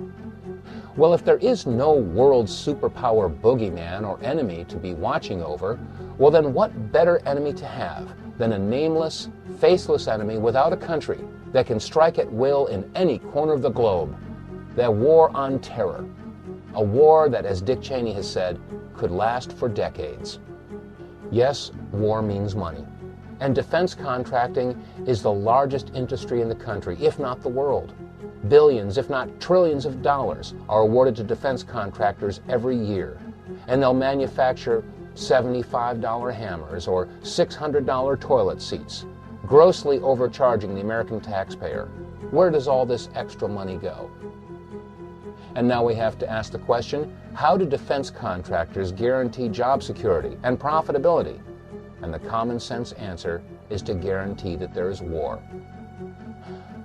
Well, if there is no world superpower boogeyman or enemy to be watching over, well then what better enemy to have than a nameless, faceless enemy without a country that can strike at will in any corner of the globe? The war on terror. A war that, as Dick Cheney has said, could last for decades. Yes, war means money. And defense contracting is the largest industry in the country, if not the world. Billions, if not trillions of dollars are awarded to defense contractors every year. And they'll manufacture $75 hammers or $600 toilet seats, grossly overcharging the American taxpayer. Where does all this extra money go? And now we have to ask the question, how do defense contractors guarantee job security and profitability? And the common sense answer is to guarantee that there is war.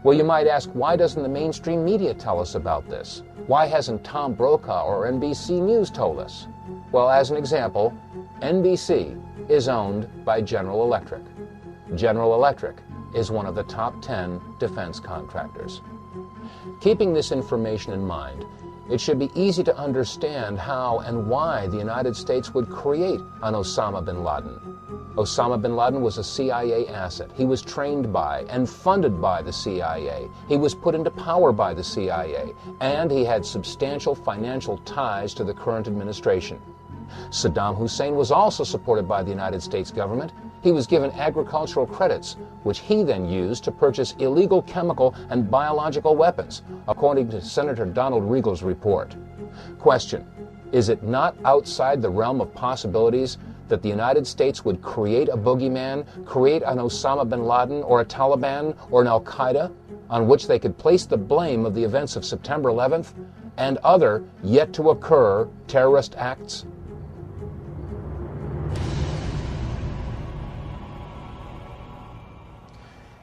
Well, you might ask, why doesn't the mainstream media tell us about this? Why hasn't Tom Brokaw or NBC News told us? Well, as an example, NBC is owned by General Electric. General Electric is one of the top 10 defense contractors. Keeping this information in mind, it should be easy to understand how and why the United States would create an Osama bin Laden. Osama bin Laden was a CIA asset. He was trained by and funded by the CIA. He was put into power by the CIA, and he had substantial financial ties to the current administration. Saddam Hussein was also supported by the United States government. He was given agricultural credits, which he then used to purchase illegal chemical and biological weapons, according to Senator Donald Riegel's report. Question: is it not outside the realm of possibilities that the United States would create a boogeyman, create an Osama bin Laden or a Taliban or an Al-Qaeda, on which they could place the blame of the events of September 11th and other yet-to-occur terrorist acts?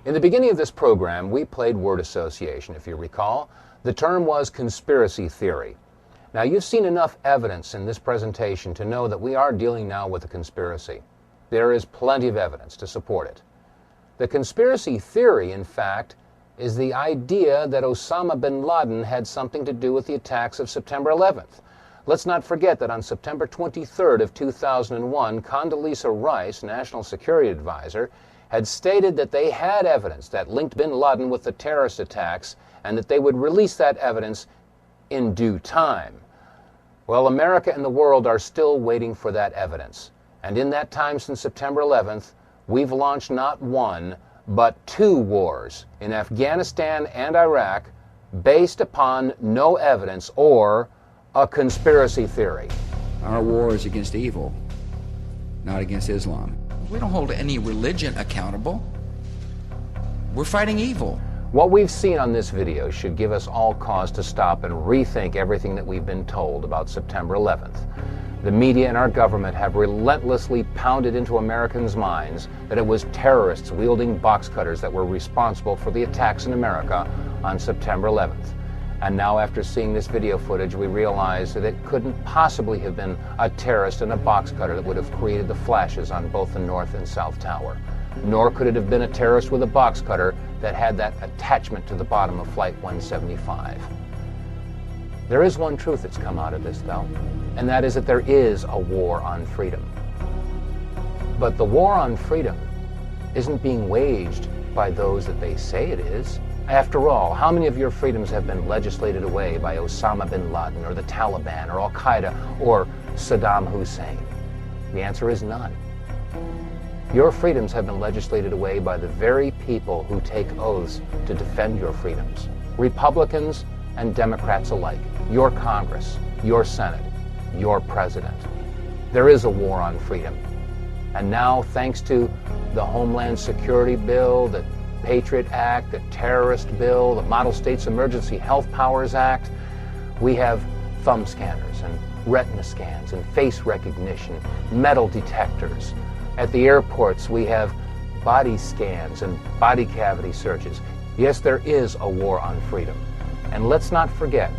In the beginning of this program, we played word association, if you recall. The term was conspiracy theory. Now, you've seen enough evidence in this presentation to know that we are dealing now with a conspiracy. There is plenty of evidence to support it. The conspiracy theory, in fact, is the idea that Osama bin Laden had something to do with the attacks of September 11th. Let's not forget that on September 23rd of 2001, Condoleezza Rice, National Security Advisor, had stated that they had evidence that linked bin Laden with the terrorist attacks and that they would release that evidence in due time. Well, America and the world are still waiting for that evidence. And in that time since September 11th, we've launched not one, but two wars in Afghanistan and Iraq based upon no evidence or a conspiracy theory. Our war is against evil, not against Islam. We don't hold any religion accountable. We're fighting evil. What we've seen on this video should give us all cause to stop and rethink everything that we've been told about September 11th. The media and our government have relentlessly pounded into Americans' minds that it was terrorists wielding box cutters that were responsible for the attacks in America on September 11th. And now, after seeing this video footage, we realize that it couldn't possibly have been a terrorist in a box cutter that would have created the flashes on both the North and South Tower. Nor could it have been a terrorist with a box cutter that had that attachment to the bottom of Flight 175. There is one truth that's come out of this, though, and that is that there is a war on freedom. But the war on freedom isn't being waged by those that they say it is. After all, how many of your freedoms have been legislated away by Osama bin Laden or the Taliban or Al-Qaeda or Saddam Hussein? The answer is none. Your freedoms have been legislated away by the very people who take oaths to defend your freedoms. Republicans and Democrats alike. Your Congress, your Senate, your President. There is a war on freedom. And now, thanks to the Homeland Security Bill, the Patriot Act, the Terrorist Bill, the Model States Emergency Health Powers Act, we have thumb scanners and retina scans and face recognition, metal detectors. At the airports, we have body scans and body cavity searches. Yes, there is a war on freedom. And let's not forget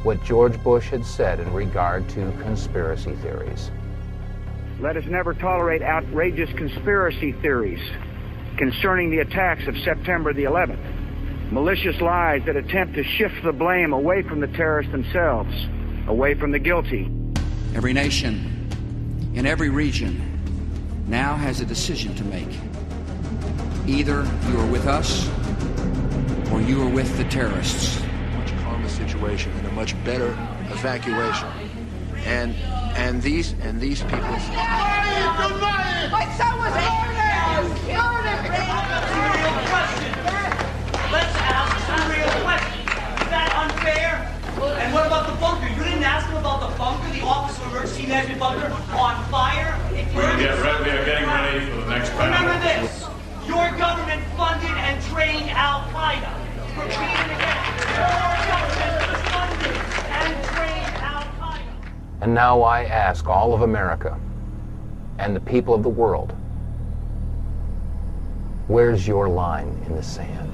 what George Bush had said in regard to conspiracy theories. Let us never tolerate outrageous conspiracy theories concerning the attacks of September the 11th. Malicious lies that attempt to shift the blame away from the terrorists themselves, away from the guilty. Every nation in every region now has a decision to make. Either you are with us or you are with the terrorists. Much calmer situation and a much better evacuation. And these people. My son was murdered! Let's ask some real questions. Is that unfair? And what about the bunker? You didn't ask him about the bunker, the Office of Emergency Management bunker on fire? We are getting ready for the next panel. Remember this. Your government funded and trained Al-Qaeda. Repeat it again. Your government funded and trained Al-Qaeda. And now I ask all of America and the people of the world, where's your line in the sand?